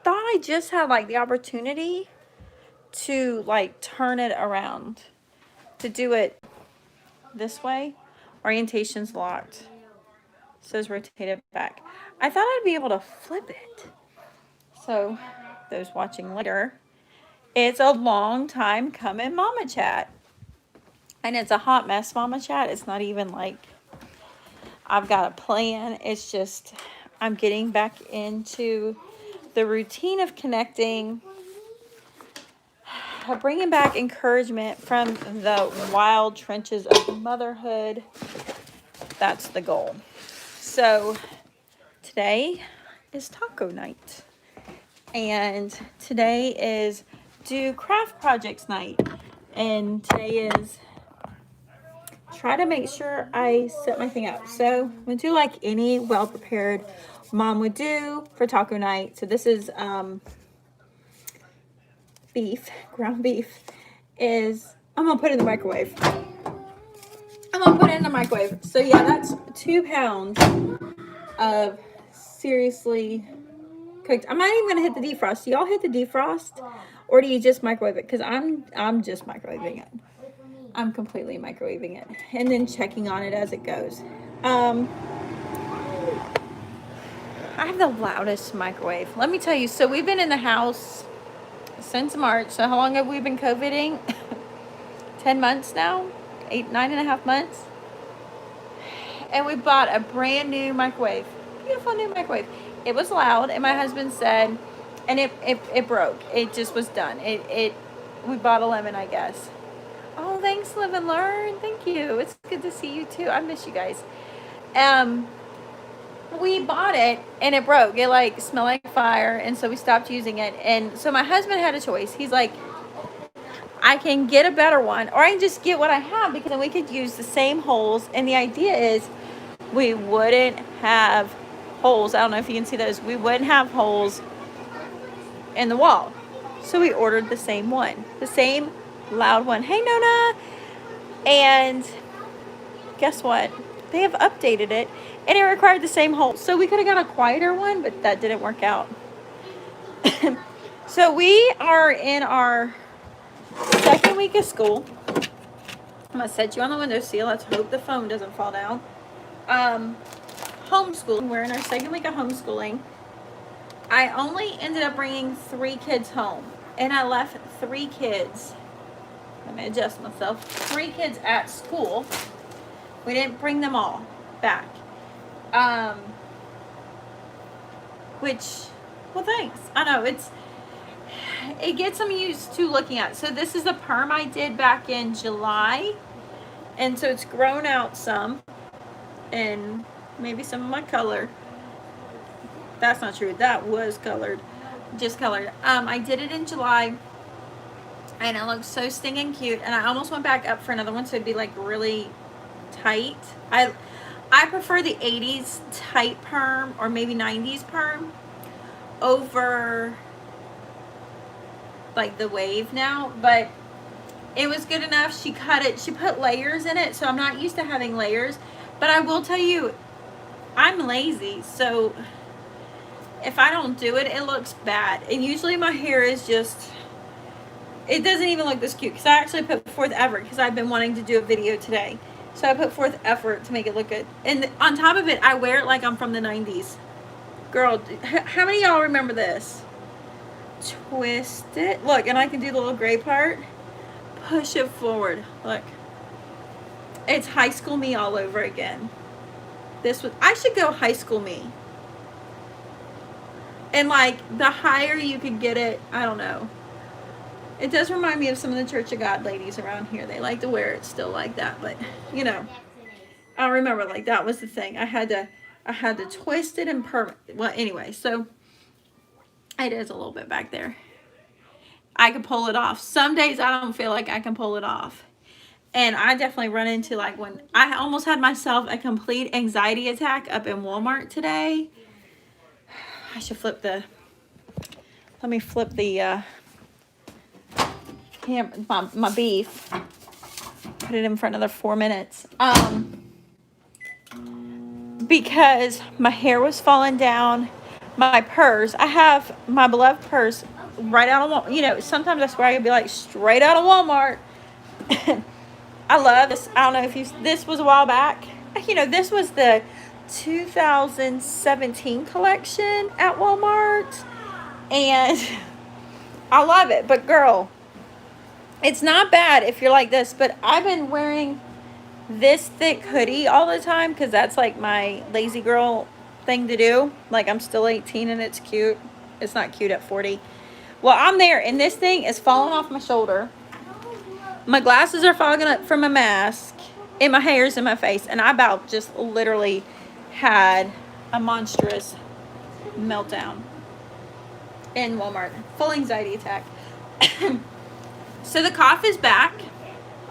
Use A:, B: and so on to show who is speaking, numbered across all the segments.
A: I just had like the opportunity to like turn it around, to do it this way. Orientation's locked. It says rotate it back. I thought I'd be able to flip it. So those watching later, it's a long time coming mama chat. And it's a hot mess mama chat. It's not even like I've got a plan. It's just I'm getting back into the routine of connecting, bringing back encouragement from the wild trenches of motherhood. That's the goal. So today is taco night. And today is do craft projects night. And today is try to make sure I set my thing up. So I'm going to do like any well-prepared mom would do for taco night. So this is beef, ground beef. I'm going to put it in the microwave. So yeah, that's 2 pounds of seriously cooked. I'm not even going to hit the defrost. Do y'all hit the defrost? Or do you just microwave it? Because I'm just microwaving it. I'm completely microwaving it and then checking on it as it goes. I have the loudest microwave. Let me tell you. So we've been in the house since March. So how long have we been COVIDing? 10 months now? 9.5 months. And we bought a brand new microwave. Beautiful new microwave. It was loud, and my husband said, and it broke. It just was done. We bought a lemon, I guess. Oh, thanks, Live and Learn. Thank you. It's good to see you too. I miss you guys. We bought it and it broke. It like smelled like fire, and so we stopped using it. And so my husband had a choice. He's like, I can get a better one, or I can just get what I have, because then we could use the same holes. And the idea is we wouldn't have holes. I don't know if you can see those. We wouldn't have holes in the wall. So we ordered the same one, the same loud one. Hey, Nona. And guess what? They have updated it, and it required the same hole. So we could have got a quieter one, but that didn't work out. So we are in our second week of school. I'm going to set you on the windowsill. Let's hope the phone doesn't fall down. Homeschooling. We're in our second week of homeschooling. I only ended up bringing 3 kids home, and I left 3 kids. Let me adjust myself. 3 kids at school. We didn't bring them all back. Well, thanks. I know it gets them used to looking at. So this is the perm I did back in July, and so it's grown out some, and maybe some of my color. That's not true. That was colored, just colored. I did it in July, and it looks so stinging cute. And I almost went back up for another one, so it'd be like really tight. I prefer the 80s tight perm, or maybe 90s perm, over like the wave now. But it was good enough. She cut it. She put layers in it, so I'm not used to having layers. But I will tell you, I'm lazy, so if I don't do it, it looks bad. And usually my hair is just, it doesn't even look this cute, because I actually put forth effort, because I've been wanting to do a video today. So I put forth effort to make it look good. And on top of it, I wear it like I'm from the 90s. Girl, how many of y'all remember this? Twist it. Look, and I can do the little gray part. Push it forward. Look. It's high school me all over again. I should go high school me. And like, the higher you could get it, I don't know. It does remind me of some of the Church of God ladies around here. They like to wear it still like that, but you know, I remember like that was the thing. I had to twist it and well, anyway, so it is a little bit back there. I can pull it off. Some days I don't feel like I can pull it off. And I definitely run into, like, when I almost had myself a complete anxiety attack up in Walmart today. I should let me flip the my beef. Put it in for another 4 minutes. Because my hair was falling down. my purse. I have my beloved purse right out of Walmart. You know, sometimes I swear I could be like straight out of Walmart. I love this. I don't know if you, this was a while back. You know, this was the 2017 collection at Walmart. And I love it. But girl, it's not bad if you're like this. But I've been wearing this thick hoodie all the time because that's like my lazy girl thing to do. Like, I'm still 18 and it's cute. It's not cute at 40. Well, I'm there and this thing is falling off my shoulder. My glasses are fogging up from my mask and my hair's in my face, and I about just literally had a monstrous meltdown in Walmart. Full anxiety attack. So the cough is back.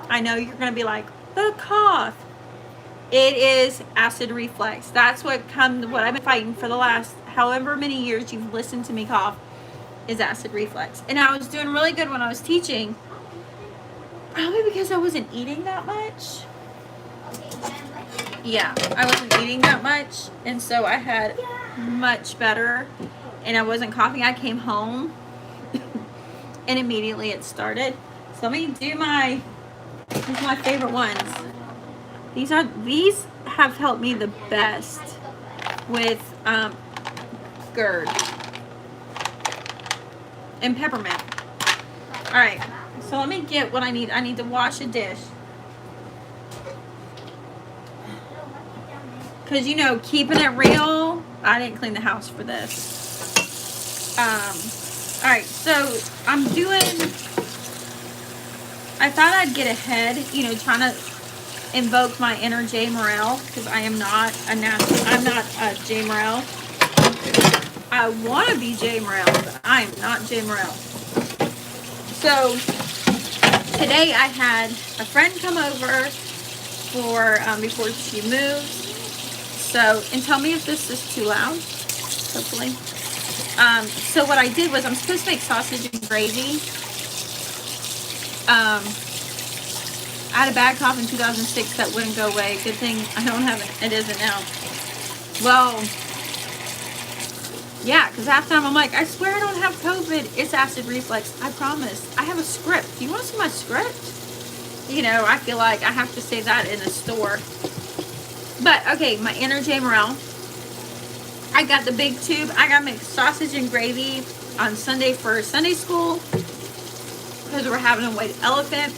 A: I know you're going to be like, the cough. It is acid reflux. That's what I've been fighting for the last however many years you've listened to me cough, is acid reflux. And I was doing really good when I was teaching, probably because I wasn't eating that much. Yeah, I wasn't eating that much, and so I had much better, and I wasn't coughing. I came home and immediately it started. So let me do these are my favorite ones. These have helped me the best with GERD and peppermint. All right, so let me get what I need. I need to wash a dish. Because, you know, keeping it real, I didn't clean the house for this. All right, so I thought I'd get ahead, you know, trying to invoke my inner J. Morrell, because I am not I'm not a J. Morrell. I want to be J. Morrell, but I am not J. Morrell. So today I had a friend come over for before she moves. So, and tell me if this is too loud, hopefully. So what I did was, I'm supposed to make sausage and gravy. I had a bad cough in 2006 that wouldn't go away. Good thing I don't have it isn't now. Well, yeah, because half the time I'm like, I swear I don't have COVID. It's acid reflux. I promise. I have a script. Do you want to see my script? You know, I feel like I have to say that in a store. But, okay, my inner J. Morrell. I got the big tube. I got to make sausage and gravy on Sunday for Sunday school, because we're having a white elephant.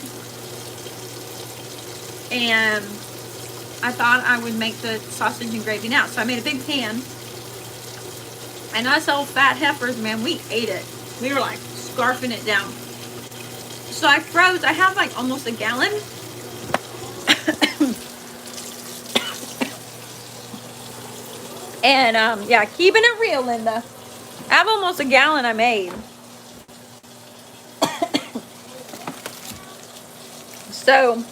A: And I thought I would make the sausage and gravy now. So I made a big pan. And us old fat heifers, man, we ate it. We were like scarfing it down. So I froze. I have like almost a gallon. And, yeah, keeping it real, Linda. I have almost a gallon I made. So,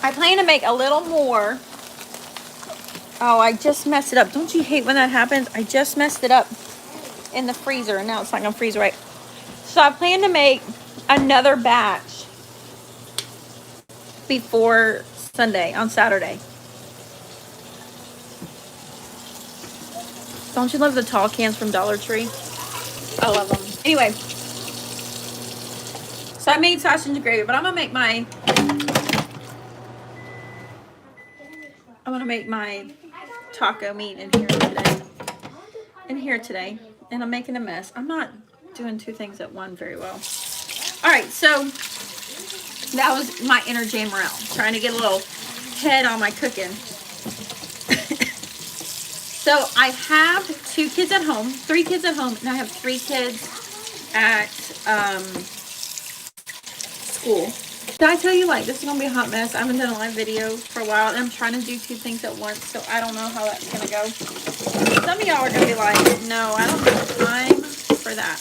A: I plan to make a little more. Oh, I just messed it up. Don't you hate when that happens? I just messed it up in the freezer, and now it's not going to freeze right. So, I plan to make another batch before Sunday, on Saturday. Don't you love the tall cans from Dollar Tree? I love them. Anyway, so I made sausage and gravy, but I'm gonna make my taco meat in here today. And I'm making a mess. I'm not doing two things at one very well. All right, so that was my inner J. Morrell, trying to get a little head on my cooking. So I have 3 kids at home, and I have 3 kids at school. Did I tell you, like, this is going to be a hot mess? I haven't done a live video for a while, and I'm trying to do 2 things at once, so I don't know how that's going to go. Some of y'all are going to be like, no, I don't have time for that.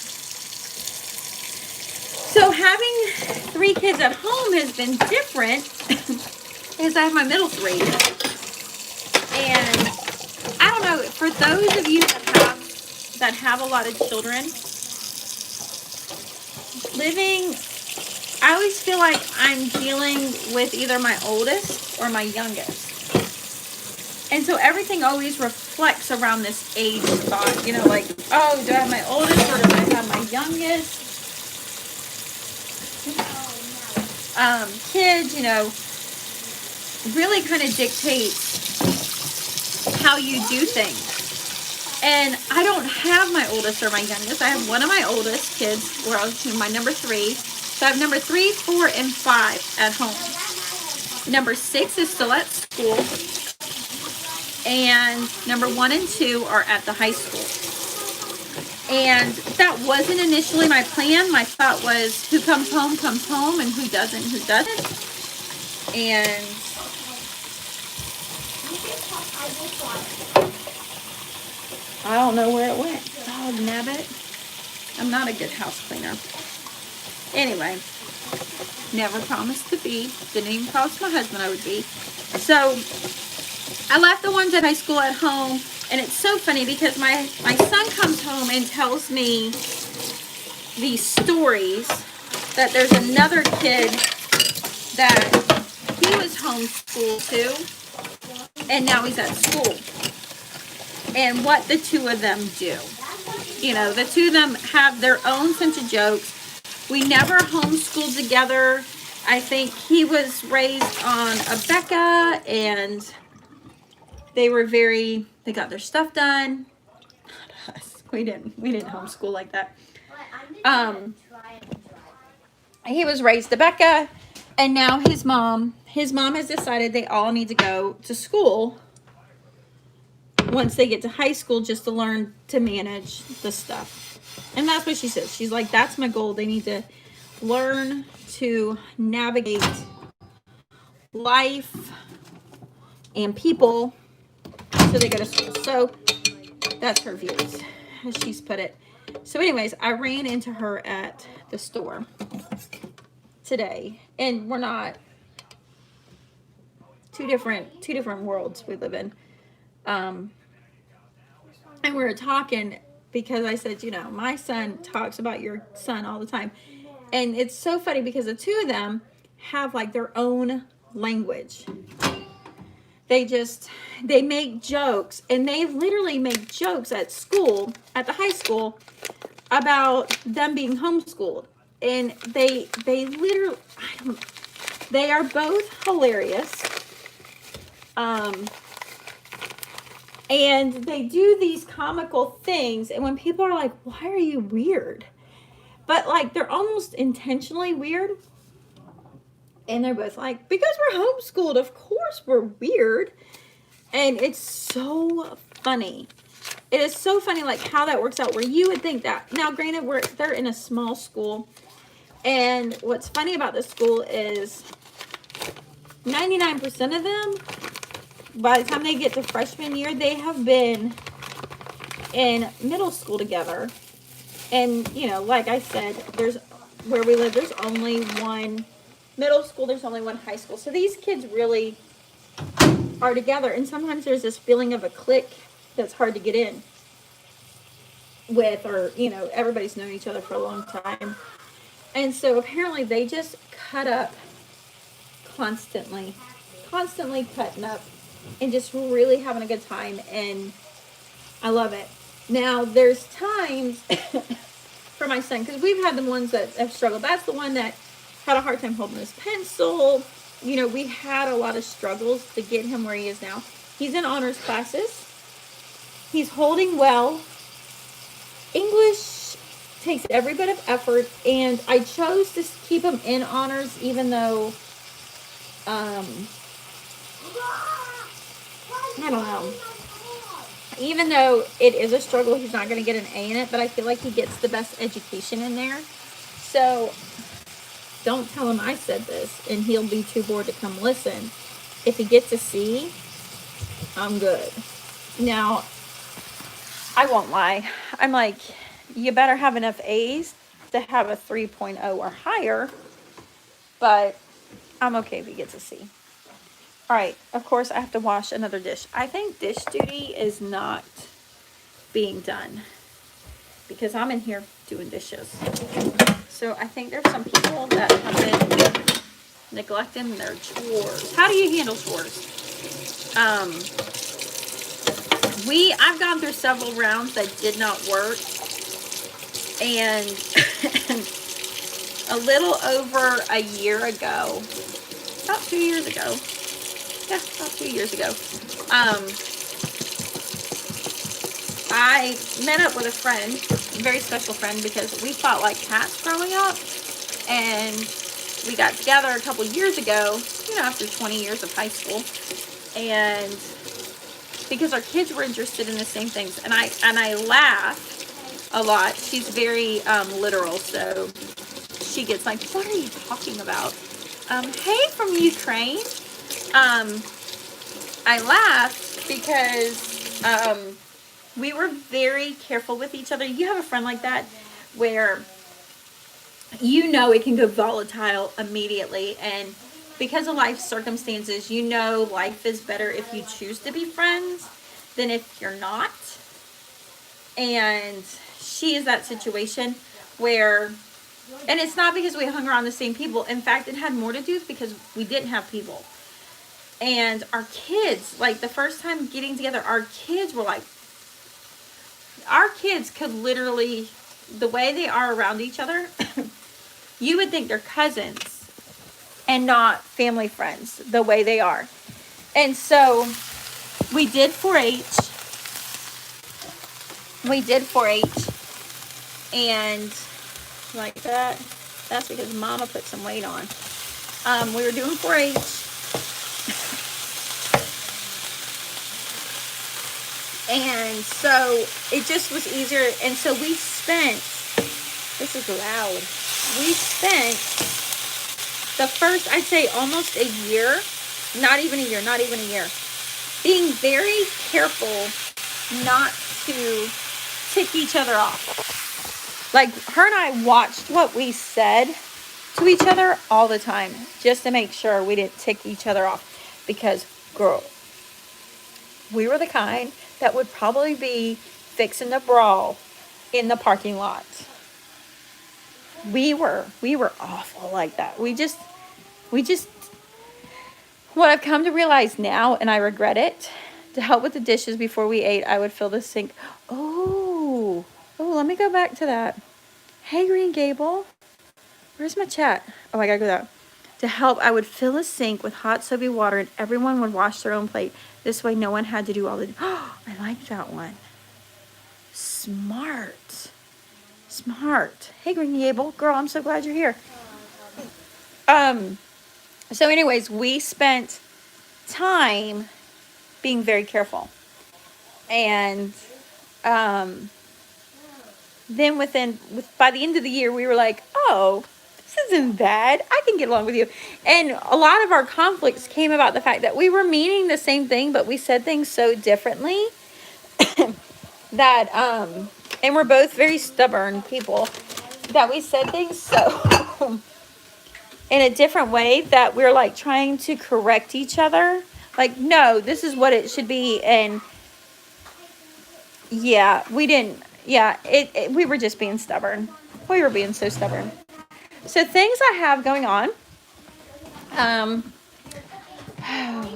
A: So having 3 kids at home has been different, because I have my middle 3. And I don't know, for those of you that have a lot of children, I always feel like I'm dealing with either my oldest or my youngest. And so everything always reflects jokes around this age spot. You know, like, oh, do I have my oldest or do I have my youngest? Kids, you know, really kind of dictates how you do things. And I don't have my oldest or my youngest. I have one of my oldest kids, or my number 3. So I have number 3, 4, and 5 at home. Number 6 is still at school. And number 1 and 2 are at the high school. And that wasn't initially my plan. My thought was, who comes home, and who doesn't, And I don't know where it went. Dog nabbit. I'm not a good house cleaner. Anyway, never promised to be. Didn't even promise my husband I would be. So I left the ones at high school at home. And it's so funny because my son comes home and tells me these stories that there's another kid that he was homeschooled to, and now he's at school. And what the two of them do. You know, the two of them have their own sense of jokes. We never homeschooled together. I think he was raised on a Becca, and they got their stuff done. Not us. We didn't homeschool like that. He was raised a Becca, and now his mom has decided they all need to go to school once they get to high school, just to learn to manage the stuff. And that's what she says. She's like, that's my goal. They need to learn to navigate life and people, so they go to school. So that's her views, as she's put it. So anyways, I ran into her at the store today, and we're not two different worlds we live in. And we were talking because I said, you know, my son talks about your son all the time. And it's so funny because the two of them have like their own language. They make jokes, and they literally make jokes at school, at the high school, about them being homeschooled. And they literally, they are both hilarious. And they do these comical things, and when people are like, why are you weird? But like, they're almost intentionally weird. And they're both like, because we're homeschooled, of course we're weird. And it's so funny. It is so funny, like, how that works out, where you would think that. Now, granted, they're in a small school. And what's funny about this school is 99% of them, by the time they get to freshman year, they have been in middle school together. And, you know, like I said, where we live, there's only one middle school, there's only one high school. So these kids really are together. And sometimes there's this feeling of a clique that's hard to get in with, or, you know, everybody's known each other for a long time. And so apparently they just cut up constantly cutting up and just really having a good time. And I love it. Now, there's times for my son, because we've had the ones that have struggled. That's the one that had a hard time holding his pencil. You know, we had a lot of struggles to get him where he is now. He's in honors classes. He's holding well. English takes every bit of effort, and I chose to keep him in honors, even though, I don't know. Even though it is a struggle, he's not going to get an A in it, but I feel like he gets the best education in there. So don't tell him I said this, and he'll be too bored to come listen. If he gets a C, I'm good. Now, I won't lie. I'm like, you better have enough A's to have a 3.0 or higher, but I'm okay if he gets a C. All right, of course, I have to wash another dish. I think dish duty is not being done because I'm in here doing dishes. So I think there's some people that have been neglecting their chores. How do you handle chores? I've gone through several rounds that did not work, and a little over a year ago, about 2 years ago, yeah, about 2 years ago, I met up with a friend, a very special friend, because we fought like cats growing up, and we got together a couple years ago, you know, after 20 years of high school, and because our kids were interested in the same things, and I laugh a lot. She's very literal, so she gets like, what are you talking about? Hey, from Ukraine. I laughed because we were very careful with each other. You have a friend like that where you know it can go volatile immediately, and because of life circumstances, you know life is better if you choose to be friends than if you're not. And she is that situation where, and it's not because we hung around the same people. In fact, it had more to do with because we didn't have people. And our kids, like the first time getting together, our kids were like, our kids could literally, the way they are around each other, you would think they're cousins and not family friends, the way they are. And so we did 4-H. We did 4-H. And like that, that's because Mama put some weight on. We were doing 4-H. And so it just was easier. And so we spent, this is loud. We spent the first, I'd say almost a year, not even a year, being very careful not to tick each other off. Like her and I watched what we said to each other all the time, just to make sure we didn't tick each other off. Because, girl, we were the kind that would probably be fixing to brawl in the parking lot. We were awful like that. We just, what I've come to realize now, and I regret it, to help with the dishes before we ate, I would fill the sink. Oh, let me go back to that. Hey, Green Gable. Where's my chat? Oh, I gotta go that. To help, I would fill a sink with hot soapy water, and everyone would wash their own plate. This way, no one had to do all the... Oh, I like that one. Smart. Hey, Green Gable. Girl, I'm so glad you're here. So anyways, we spent time being very careful. And then by the end of the year, we were like, oh, this isn't bad. I can get along with you. And a lot of our conflicts came about the fact that we were meaning the same thing, but we said things so differently that, and we're both very stubborn people, that we said things so in a different way that we're like trying to correct each other. Like, no, this is what it should be. And yeah, we didn't, we were just being stubborn. We were being so stubborn. So things I have going on,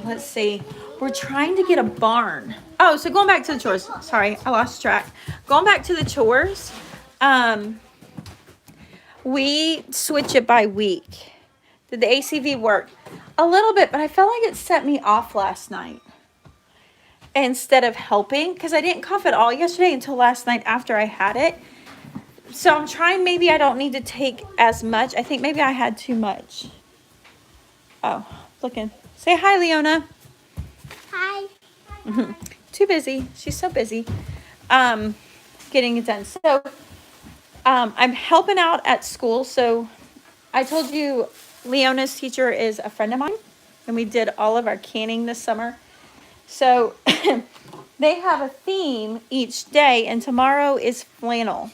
A: let's see. We're trying to get a barn. Oh, so going back to the chores. Sorry, I lost track. Going back to the chores, we switch it by week. Did the ACV work? A little bit, but I felt like it set me off last night instead of helping, because I didn't cough at all yesterday until last night after I had it. So I'm trying, maybe I don't need to take as much. I think maybe I had too much. Oh, looking. Say hi, Leona.
B: Hi.
A: Too busy. She's so busy getting it done. So I'm helping out at school. So I told you Leona's teacher is a friend of mine, and we did all of our canning this summer. So they have a theme each day, and tomorrow is flannel.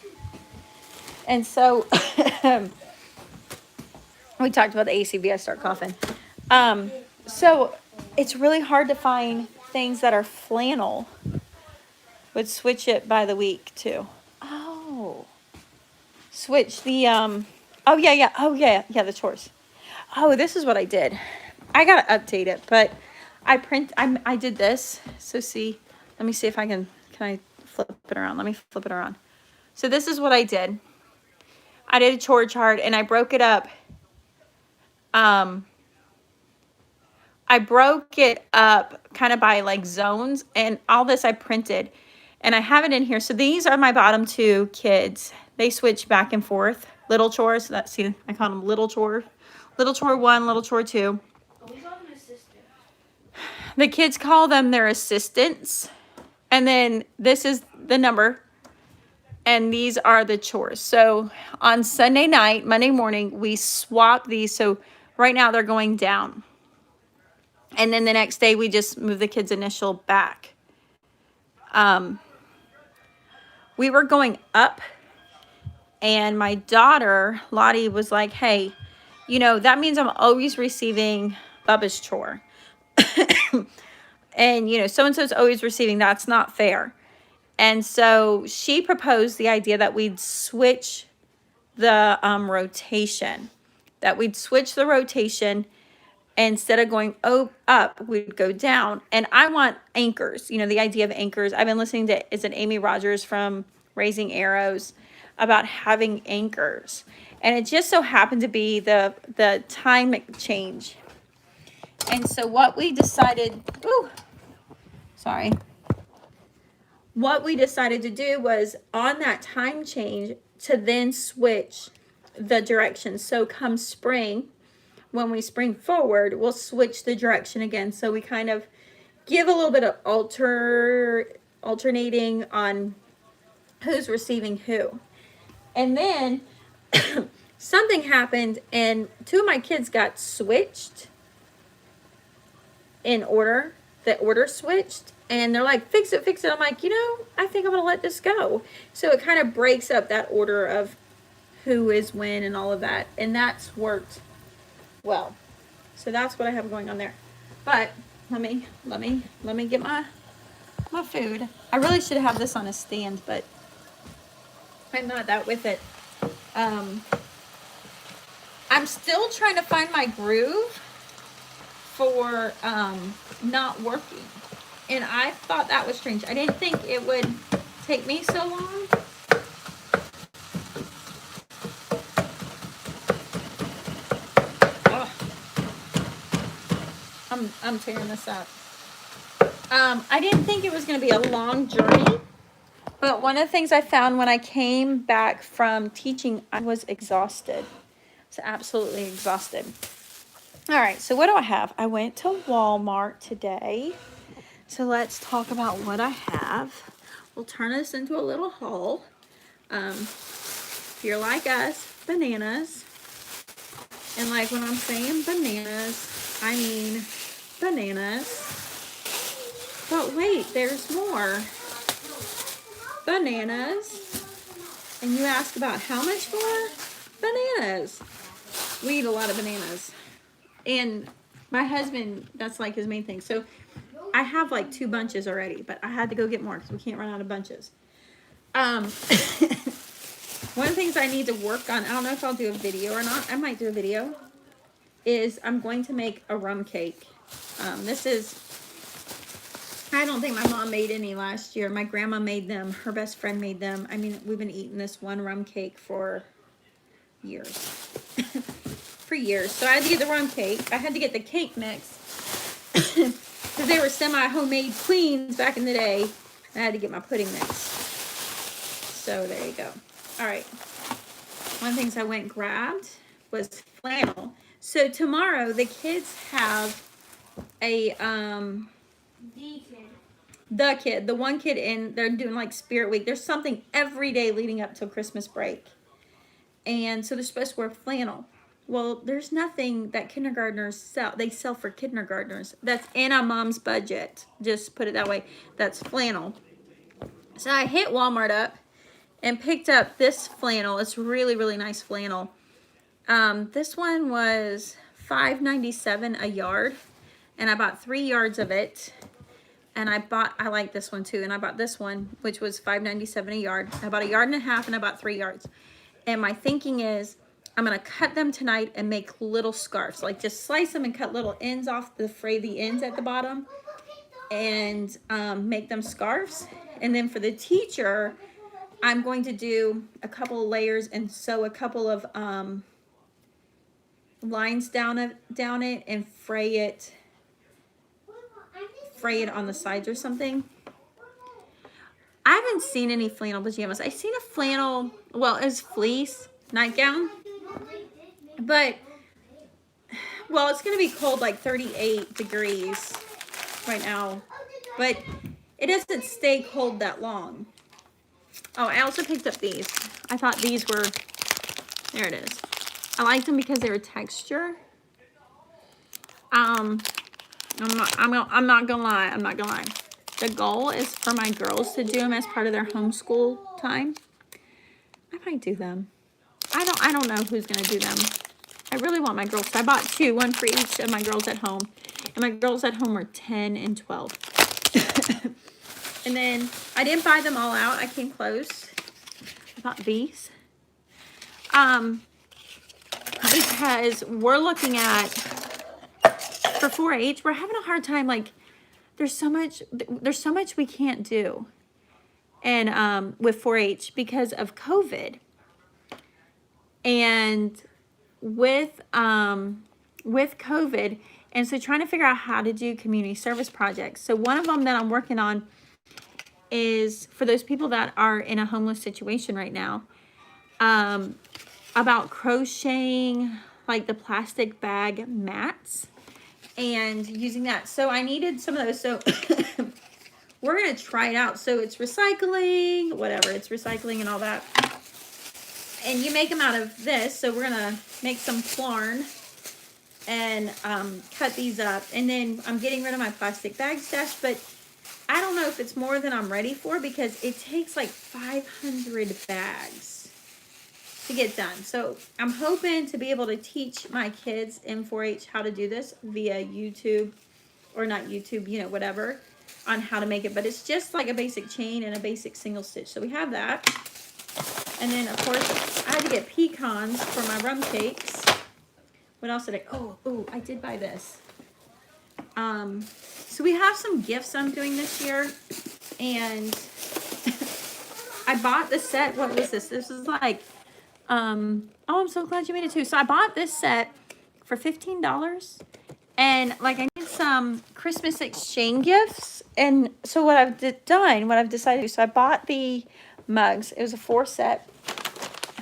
A: And so we talked about the ACV. I start coughing. So it's really hard to find things that are flannel. Would switch it by the week too. Oh, switch the the chores. Oh, this is what I did. I gotta update it, but I did this. So see, Let me see if can I flip it around? Let me flip it around. So this is what I did. I did a chore chart and I broke it up. I broke it up kind of by like zones, and all this I printed and I have it in here. So these are my bottom two kids. They switch back and forth. Little chores. So that's, see, I call them little chore. Little chore 1, little chore 2.
B: We call them assistants.
A: The kids call them their assistants. And then this is the number. And these are the chores. So on Sunday night, Monday morning, we swap these. So right now they're going down. And then the next day we just move the kids' initial back. We were going up, and my daughter, Lottie, was like, hey, you know, that means I'm always receiving Bubba's chore. And, you know, so-and-so's always receiving, that's not fair. And so she proposed the idea that we'd switch the rotation, instead of going up, we'd go down. And I want anchors, you know, the idea of anchors. I've been listening to, is it Amy Rogers from Raising Arrows, about having anchors. And it just so happened to be the time change. And so what we decided, what we decided to do was on that time change to then switch the direction. So come spring, when we spring forward, we'll switch the direction again. So we kind of give a little bit of alternating on who's receiving who. And then something happened and 2 of my kids got switched in order. The order switched and they're like, fix it. I'm like, you know, I think I'm going to let this go. So it kind of breaks up that order of who is when and all of that. And that's worked well. So that's what I have going on there. But let me get my food. I really should have this on a stand, but I'm not that with it. I'm still trying to find my groove for not working. And I thought that was strange. I didn't think it would take me so long. I'm tearing this up. I didn't think it was going to be a long journey, but one of the things I found when I came back from teaching, I was exhausted. I was absolutely exhausted. All right, so what do I have? I went to Walmart today. So let's talk about what I have. We'll turn this into a little haul. If you're like us, bananas. And like when I'm saying bananas, I mean bananas. But wait, there's more. Bananas. And you ask about how much more? Bananas. We eat a lot of bananas. And my husband, that's like his main thing. So I have like 2 bunches already, but I had to go get more because we can't run out of bunches. One of the things I need to work on, I don't know if I'll do a video or not. I might do a video. Is I'm going to make a rum cake. This is, I don't think my mom made any last year. My grandma made them. Her best friend made them. I mean, we've been eating this one rum cake for years. For years. So I had to get the rum cake. I had to get the cake mix. Because they were semi-homemade queens back in the day. I had to get my pudding mix. So there you go. All right. One of the things I went and grabbed was flannel. So tomorrow the kids have a the one kid in, they're doing like Spirit Week. There's something every day leading up till Christmas break. And so they're supposed to wear flannel. Well, there's nothing that kindergartners sell. They sell for kindergartners. That's in a mom's budget. Just put it that way. That's flannel. So I hit Walmart up and picked up this flannel. It's really, really nice flannel. This one was $5.97 a yard. And I bought 3 yards of it. And I like this one too. And I bought this one, which was $5.97 a yard. I bought 1.5 yards and I bought 3 yards. And my thinking is, I'm going to cut them tonight and make little scarves. Like just slice them and cut little ends off the fray the ends at the bottom. and make them scarves. And then for the teacher, I'm going to do a couple of layers and sew a couple of lines down it and fray it on the sides or something. I haven't seen any flannel pajamas. I've seen a flannel, well, it's fleece nightgown, but well, it's gonna be cold, like 38 degrees right now, but it doesn't stay cold that long. Oh, I also picked up these. I thought these were, there it is. I liked them because they were texture. I'm not gonna lie. The goal is for my girls to do them as part of their homeschool time. I might do them. I don't know who's gonna do them. I really want my girls. So I bought two, one for each of my girls at home. And my girls at home were 10 and 12. And then I didn't buy them all out. I came close. I bought these. Because we're looking at, for 4-H, we're having a hard time. Like, there's so much we can't do. And with 4-H because of COVID. And with COVID, and so trying to figure out how to do community service projects. So one of them that I'm working on is for those people that are in a homeless situation right now, about crocheting like the plastic bag mats and using that. So I needed some of those. So we're going to try it out. So it's recycling, whatever, it's recycling and all that. And you make them out of this. So we're going to make some yarn and cut these up. And then I'm getting rid of my plastic bag stash, but I don't know if it's more than I'm ready for because it takes like 500 bags to get done. So I'm hoping to be able to teach my kids in 4-H how to do this via YouTube, or not YouTube, you know, whatever, on how to make it. But it's just like a basic chain and a basic single stitch. So we have that. And then of course I had to get pecans for my rum cakes. What else did I, oh, I did buy this. So we have some gifts I'm doing this year, and I bought the set. What was this? This is like, oh, I'm so glad you made it too. So I bought this set for $15, and like I need some Christmas exchange gifts. And so what I've decided to do, so I bought the mugs. It was a 4 set.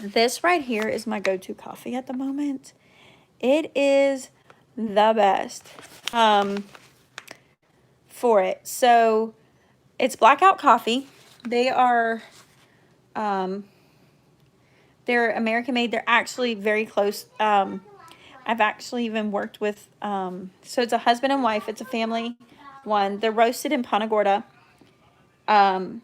A: This right here is my go-to coffee at the moment. It is the best for it. So it's Blackout Coffee. They are they're American made. They're actually very close. I've actually even worked with so it's a husband and wife. It's a family one. They're roasted in Punta Gorda. But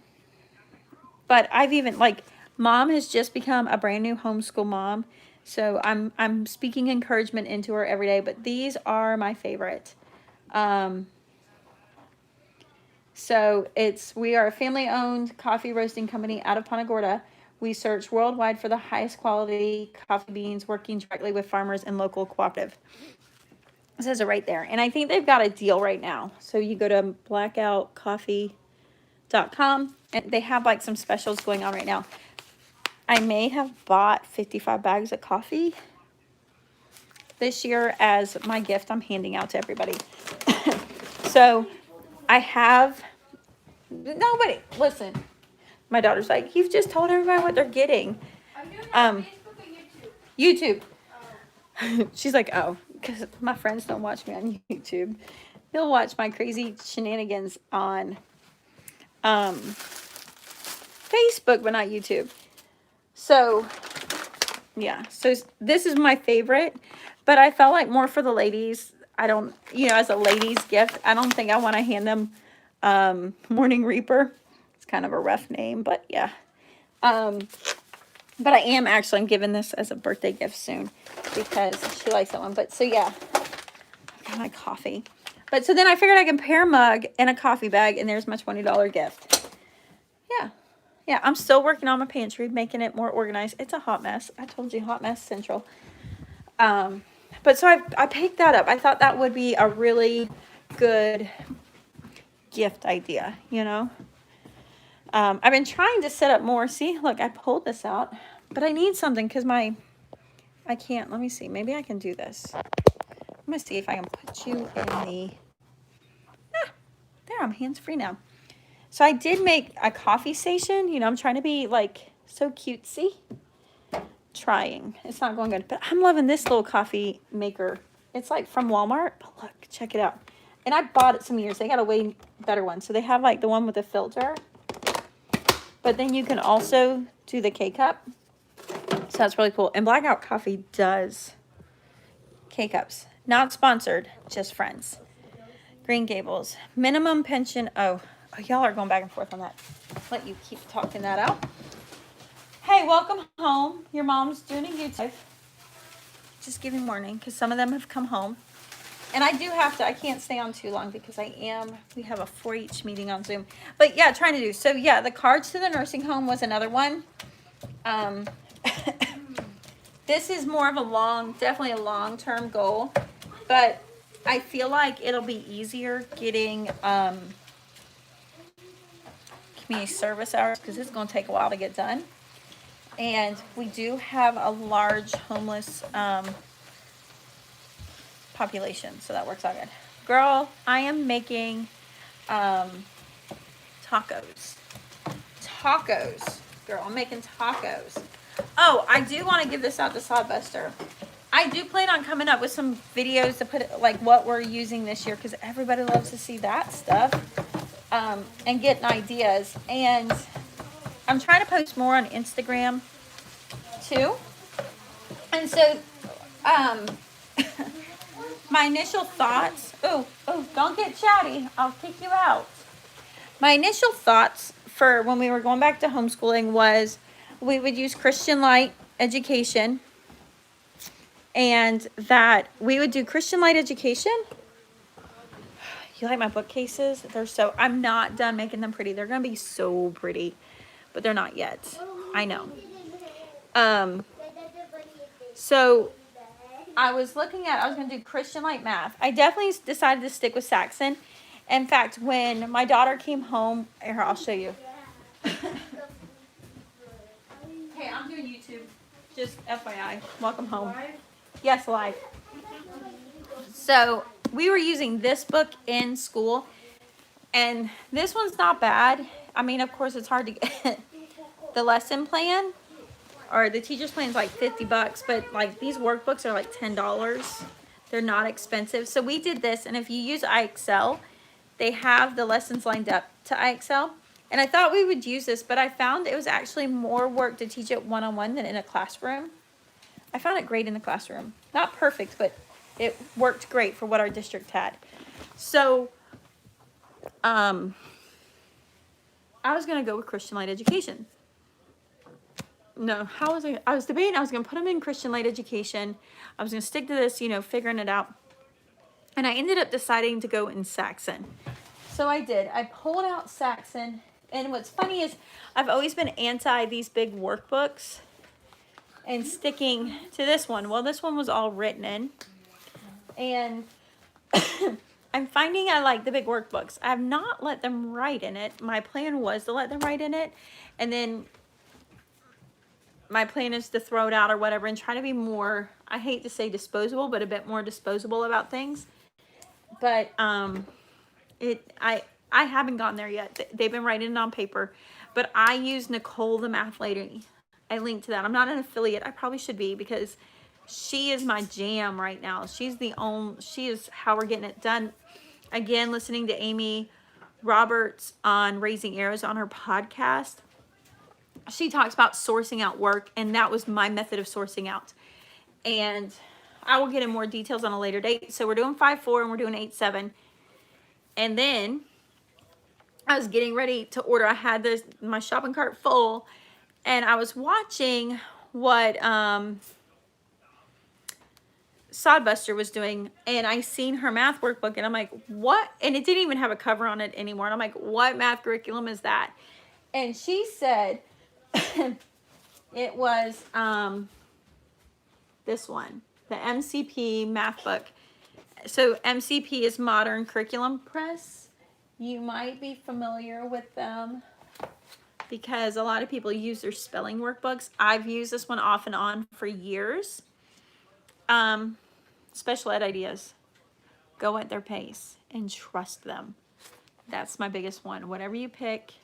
A: I've even, like, mom has just become a brand new homeschool mom. So I'm speaking encouragement into her every day, but these are my favorite. So we are a family-owned coffee roasting company out of Punta Gorda. We search worldwide for the highest quality coffee beans, working directly with farmers and local cooperative. It says it right there. And I think they've got a deal right now. So you go to blackoutcoffee.com and they have like some specials going on right now. I may have bought 55 bags of coffee this year as my gift I'm handing out to everybody. So I have, nobody, listen, my daughter's like, you've just told everybody what they're getting.
B: I'm doing it on Facebook and
A: YouTube. She's like, oh, because my friends don't watch me on YouTube. They'll watch my crazy shenanigans on Facebook, but not YouTube. So, yeah. So this is my favorite, but I felt like more for the ladies. I don't, as a ladies gift, I don't think I want to hand them Morning Reaper. It's kind of a rough name, but yeah. But I'm giving this as a birthday gift soon because she likes that one. But so yeah, I've got my coffee. But so then I figured I can pair a mug and a coffee bag, and there's my $20 gift. Yeah. Yeah, I'm still working on my pantry, making it more organized. It's a hot mess. I told you, hot mess central. But so I picked that up. I thought that would be a really good gift idea, you know. I've been trying to set up more. See, look, I pulled this out, but I need something because I can't. Let me see. Maybe I can do this. I'm gonna see if I can put you in the. There, I'm hands free now. So I did make a coffee station. You know, I'm trying to be like so cutesy. Trying. It's not going good, but I'm loving this little coffee maker. It's like from Walmart, but look, check it out. And I bought it some years. They got a way better one. So they have like the one with the filter, but then you can also do the K-cup. So that's really cool. And Blackout Coffee does K-cups. Not sponsored, just friends. Green Gables. Minimum pension. Oh, y'all are going back and forth on that. Let you keep talking that out. Hey, welcome home. Your mom's doing a YouTube. Just giving warning because some of them have come home. And I do have to, I can't stay on too long because we have a 4-H meeting on Zoom. But yeah, trying to do. So yeah, the cards to the nursing home was another one. This is more of a definitely a long-term goal. But I feel like it'll be easier getting community service hours because it's going to take a while to get done. And we do have a large homeless population, so that works out good. Girl, I am making tacos. Girl, I'm making tacos. Oh, I do want to give this out to Sodbuster. I do plan on coming up with some videos to put like what we're using this year because everybody loves to see that stuff and getting ideas. And I'm trying to post more on Instagram too. And so my initial thoughts, oh, don't get chatty. I'll kick you out. My initial thoughts for when we were going back to homeschooling was we would use Christian Light education and that we would do Christian Light education. You like my bookcases? I'm not done making them pretty. They're going to be so pretty, but they're not yet. I know. So I was going to do Christian Light math. I definitely decided to stick with Saxon. In fact, when my daughter came home, here, I'll show you. Hey, I'm doing YouTube. Just FYI. Welcome home. Live? Yes, live. So we were using this book in school, and this one's not bad. I mean, of course, it's hard to get the lesson plan, or the teacher's plan is like $50, but like these workbooks are like $10. They're not expensive. So we did this, and if you use iExcel, they have the lessons lined up to iExcel. And I thought we would use this, but I found it was actually more work to teach it one-on-one than in a classroom. I found it great in the classroom. Not perfect, but it worked great for what our district had. So, I was going to go with Christian Light education. No, I was debating. I was going to put them in Christian Light education. I was going to stick to this, figuring it out. And I ended up deciding to go in Saxon. So I did. I pulled out Saxon. And what's funny is I've always been anti these big workbooks and sticking to this one. Well, this one was all written in. And I'm finding I like the big workbooks. I have not let them write in it. My plan was to let them write in it. And then my plan is to throw it out or whatever and try to be more, I hate to say disposable, but a bit more disposable about things. But I haven't gotten there yet. They've been writing it on paper. But I use Nicole the Math Lady. I linked to that. I'm not an affiliate. I probably should be because she is my jam right now. She is how we're getting it done. Again, listening to Amy Roberts on Raising Arrows on her podcast. She talks about sourcing out work, and that was my method of sourcing out. And I will get in more details on a later date. So we're doing 5-4 and we're doing 8-7. And then I was getting ready to order. I had my shopping cart full, and I was watching what Sodbuster was doing, and I seen her math workbook, and I'm like, what? And it didn't even have a cover on it anymore. And I'm like, what math curriculum is that? And she said it was this one, the MCP math book. So MCP is Modern Curriculum Press. You might be familiar with them because a lot of people use their spelling workbooks. I've used this one off and on for years. Special ed ideas. Go at their pace and trust them. That's my biggest one. Whatever you pick,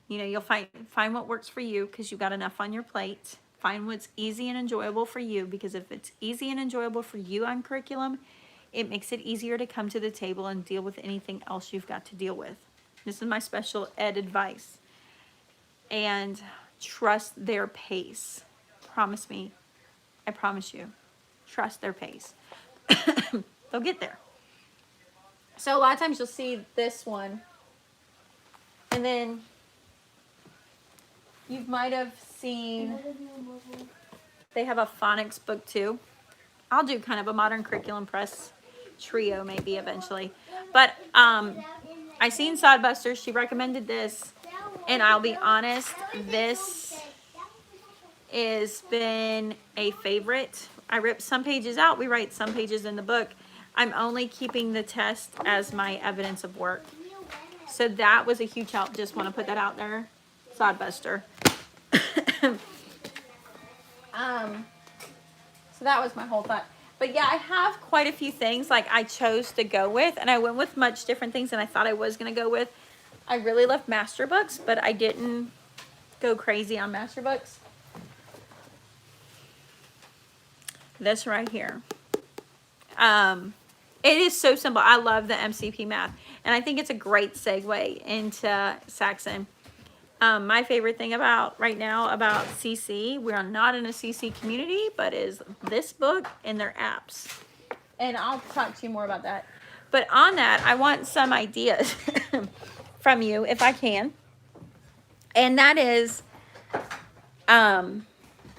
A: you know, you'll find what works for you because you've got enough on your plate. Find what's easy and enjoyable for you, because if it's easy and enjoyable for you on curriculum, it makes it easier to come to the table and deal with anything else you've got to deal with. This is my special ed advice. And trust their pace. Promise me. I promise you. Trust their pace. They'll get there. So a lot of times you'll see this one, and then you might have seen they have a phonics book too. I'll do kind of a modern curriculum press trio maybe eventually. But I seen Sodbuster. She recommended this, and I'll be honest, this has been a favorite. I ripped some pages out. We write some pages in the book. I'm only keeping the test as my evidence of work. So that was a huge help. Just want to put that out there. Sodbuster. So that was my whole thought. But yeah, I have quite a few things like I chose to go with, and I went with much different things than I thought I was going to go with. I really love master books, but I didn't go crazy on master books. This right here. It is so simple. I love the MCP math, and I think it's a great segue into Saxon. My favorite thing about right now about CC, we're not in a CC community, but is this book and their apps. And I'll talk to you more about that. But on that, I want some ideas from you, if I can. And that is,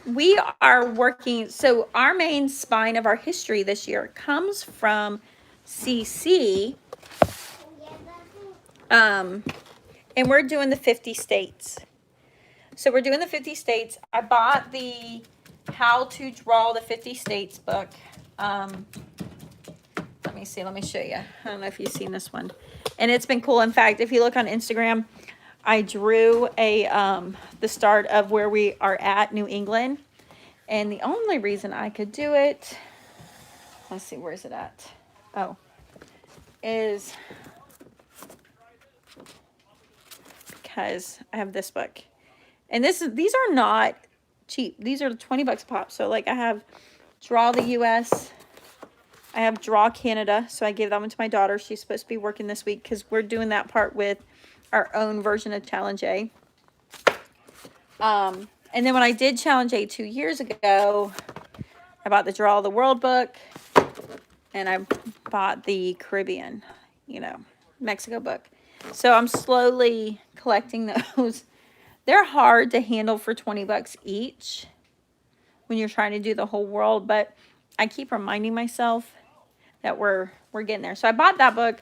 A: we are working, so our main spine of our history this year comes from CC, and we're doing the 50 states. So we're doing the 50 states. I bought the How to Draw the 50 States book. Let me see, let me show you. I don't know if you've seen this one. And it's been cool. In fact, if you look on Instagram, I drew the start of where we are at, New England. And the only reason I could do it, let's see, where's it at? Oh, is because I have this book. And these are not cheap. These are 20 bucks a pop. So like I have Draw the US. I have Draw Canada. So I gave that one to my daughter. She's supposed to be working this week because we're doing that part with our own version of Challenge A. And then when I did Challenge A 2 years ago, I bought the Draw the World book, and I bought the Caribbean, Mexico book. So I'm slowly collecting those. They're hard to handle for 20 bucks each when you're trying to do the whole world, but I keep reminding myself that we're getting there. So I bought that book.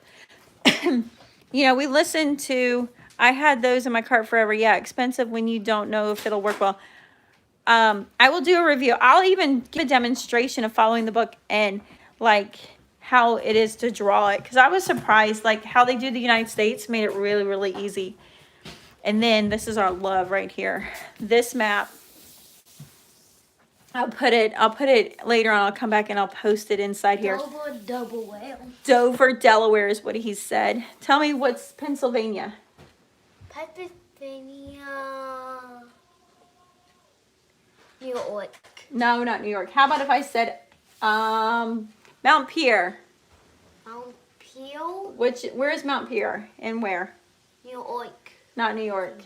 A: We listened to, I had those in my cart forever. Yeah, expensive when you don't know if it'll work well. I will do a review. I'll even give a demonstration of following the book and like how it is to draw it. Because I was surprised, like how they do the United States made it really, really easy. And then this is our love right here. This map, I'll put it later on. I'll come back and I'll post it inside here. Dover, Delaware is what he said. Tell me what's Pennsylvania.
B: Pennsylvania. New York.
A: No, not New York. How about if I said Mount Pierre?
B: Mount Peel.
A: Where is Mount Pierre and where?
B: New York.
A: Not New York.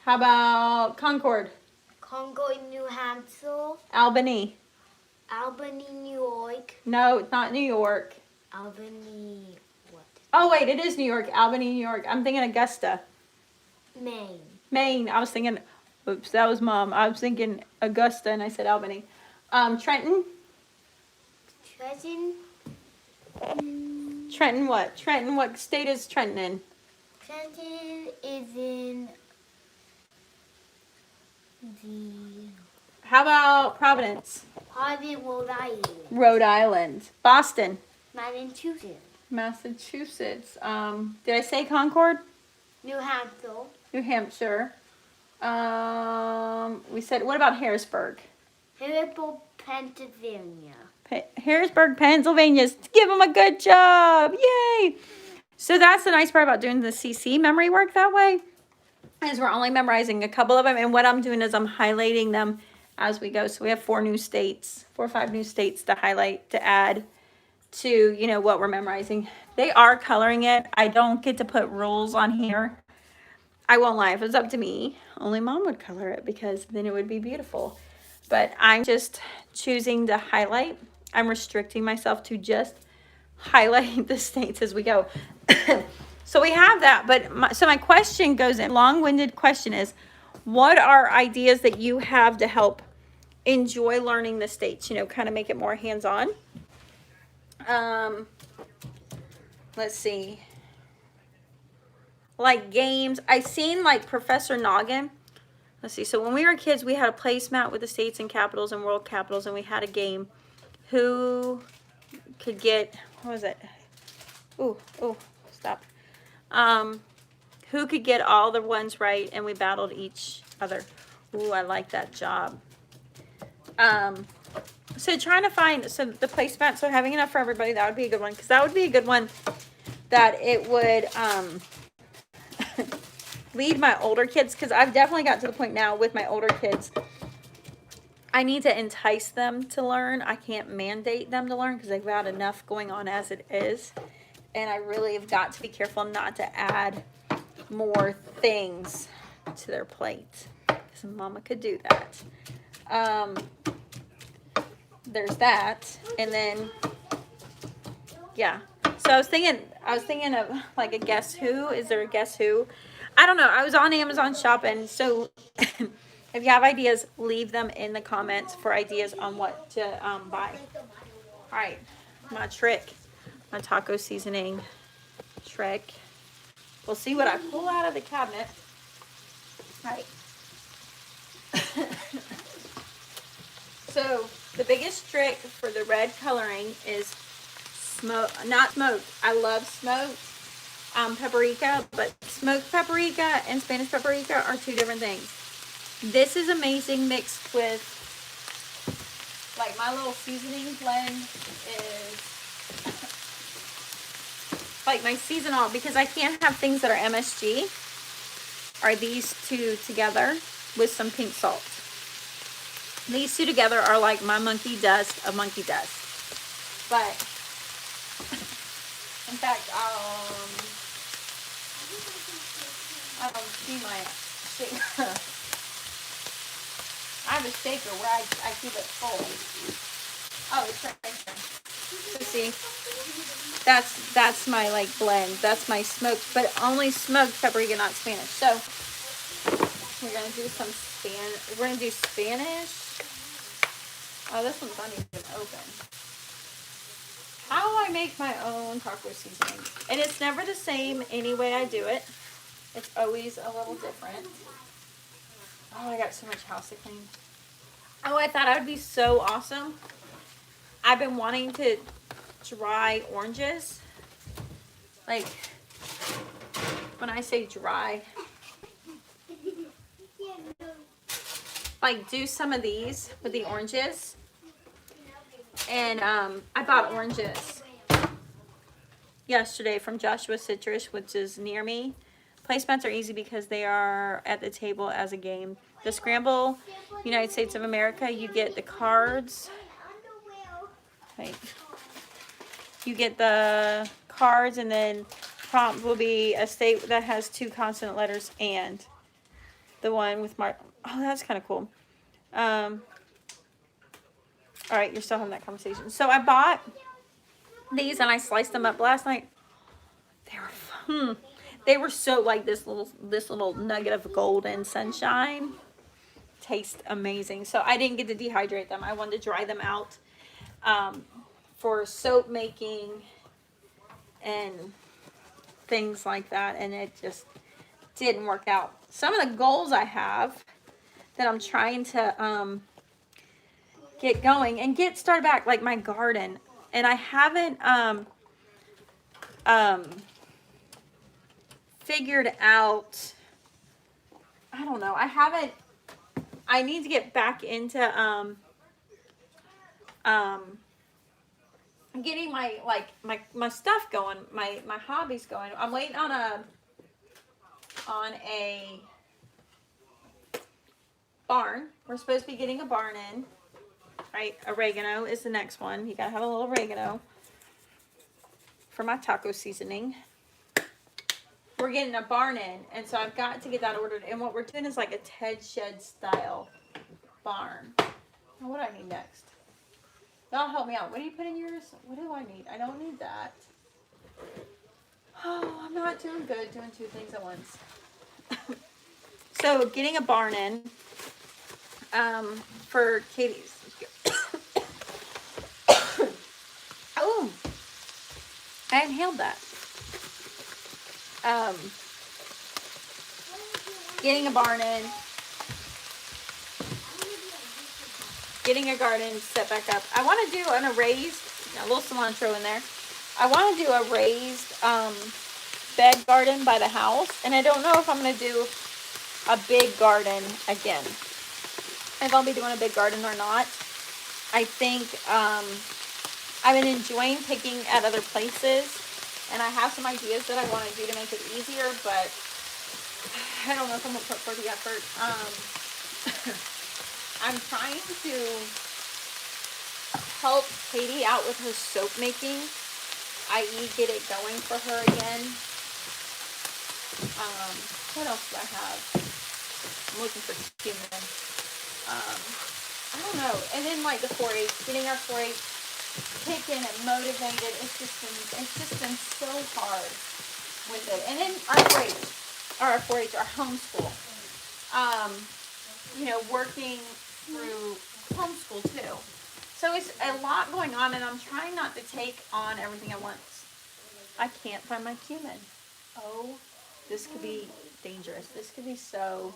A: How about Concord?
B: Concord, New Hampshire.
A: Albany.
B: Albany, New York.
A: No, it's not New York.
B: Albany, what?
A: Oh, wait, it is New York. Albany, New York. I'm thinking Augusta.
B: Maine.
A: Maine. I was thinking, oops, that was Mom. I was thinking Augusta, and I said Albany. Trenton?
B: Trenton.
A: Trenton what? Trenton, what state is Trenton in?
B: Trenton is in the...
A: How about Providence?
B: Providence, Rhode Island.
A: Rhode Island. Boston.
B: Massachusetts.
A: Massachusetts. Did I say Concord?
B: New Hampshire.
A: New Hampshire. We said, what about Harrisburg?
B: Harrisburg, Pennsylvania.
A: Harrisburg, Pennsylvania. Give them a good job. Yay. So that's the nice part about doing the CC memory work that way, is we're only memorizing a couple of them. And what I'm doing is I'm highlighting them as we go. So we have 4 or 5 new states to highlight, to add to, you know, what we're memorizing. They are coloring it. I don't get to put rules on here. I won't lie, if it was up to me, only mom would color it, because then it would be beautiful. But I'm just choosing to highlight. I'm restricting myself to just highlight the states as we go. So we have that, but my question goes in, long-winded question is, what are ideas that you have to help enjoy learning the states, you know, kind of make it more hands-on? Let's see. Like games. I seen like Professor Noggin. Let's see. So when we were kids, we had a placemat with the states and capitals and world capitals, and we had a game. Who could get, what was it? Ooh, stop. Who could get all the ones right, and we battled each other. Ooh, I like that job. So trying to find, so the placemat, so having enough for everybody, that would be a good one, because that would be a good one that it would lead my older kids, because I've definitely got to the point now with my older kids, I need to entice them to learn. I can't mandate them to learn, because they've got enough going on as it is. And I really have got to be careful not to add more things to their plate, because mama could do that. There's that. And then, yeah. So I was thinking of like a guess who. Is there a guess who? I don't know. I was on Amazon shopping. So if you have ideas, leave them in the comments for ideas on what to buy. All right. My trick. My taco seasoning trick. We'll see what I pull out of the cabinet. All right. So the biggest trick for the red coloring is not smoked. I love smoked paprika, but smoked paprika and Spanish paprika are 2 different things. This is amazing mixed with, like, my little seasoning blend is like my seasonal, because I can't have things that are MSG, are these 2 together with some pink salt. These 2 together are like my monkey dust of monkey dust. But in fact, I don't see my shaker. I have a shaker where I keep it full. Oh, it's right there. So see, that's my like blend. That's my smoked, but only smoked paprika, not Spanish. So we're gonna do some We're gonna do Spanish. Oh, this one's not even open. How I make my own taco seasoning. And it's never the same any way I do it. It's always a little different. Oh, I got so much house to clean. Oh, I thought I would be so awesome. I've been wanting to dry oranges. Like, when I say dry, like do some of these with the oranges. And I bought oranges yesterday from Joshua Citrus, which is near me. Placemats are easy because they are at the table as a game. The Scramble United States of America, you get the cards. Wait. You get the cards, and then prompt will be a state that has 2 consonant letters and the one with mark. Oh, that's kind of cool. All right, you're still having that conversation. So I bought these and I sliced them up last night. They were so like this little nugget of golden sunshine. Taste amazing. So I didn't get to dehydrate them. I wanted to dry them out for soap making and things like that, and it just didn't work out. Some of the goals I have that I'm trying to get going and get started back, like my garden, and I haven't figured out, I don't know, I need to get back into getting my stuff going, my hobbies going. I'm waiting on a barn. We're supposed to be getting a barn in, right? Oregano is the next one. You gotta have a little oregano for my taco seasoning. We're getting a barn in, and so I've got to get that ordered. And what we're doing is like a Ted Shed style barn. Now, what do I need next? Y'all help me out. What do you put in yours? What do I need? I don't need that. Oh, I'm not doing good doing two things at once. So getting a barn in for Katie's. Oh, I inhaled that. Getting a barn in. Getting a garden set back up. I want to do a little cilantro in there. I want to do a raised bed garden by the house, and I don't know if I'm going to do a big garden again. If I'll be doing a big garden or not. I think I've been enjoying picking at other places, and I have some ideas that I want to do to make it easier, but I don't know if I'm going to put forth the effort. I'm trying to help Katie out with her soap making, i.e. get it going for her again. What else do I have? I'm looking for cumin. I don't know. And then like the 4-H, getting our 4-H kicking and motivated. It's just been so hard with it. And then our 4-H, our homeschool. Working through homeschool too. So it's a lot going on, and I'm trying not to take on everything at once. I can't find my cumin. Oh, this could be dangerous. This could be so...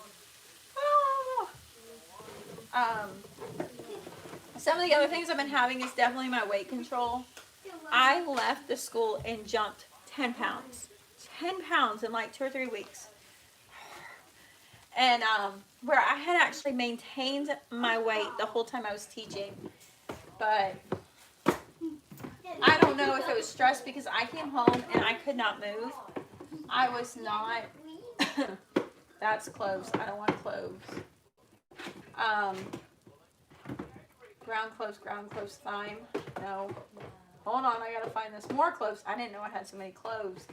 A: Some of the other things I've been having is definitely my weight control. I left the school and jumped 10 pounds. 10 pounds in like 2 or 3 weeks. And where I had actually maintained my weight the whole time I was teaching. But I don't know if it was stress because I came home and I could not move. I was not... That's cloves. I don't want cloves. Ground cloves, thyme. No. Hold on, I gotta find this. More cloves. I didn't know I had so many cloves.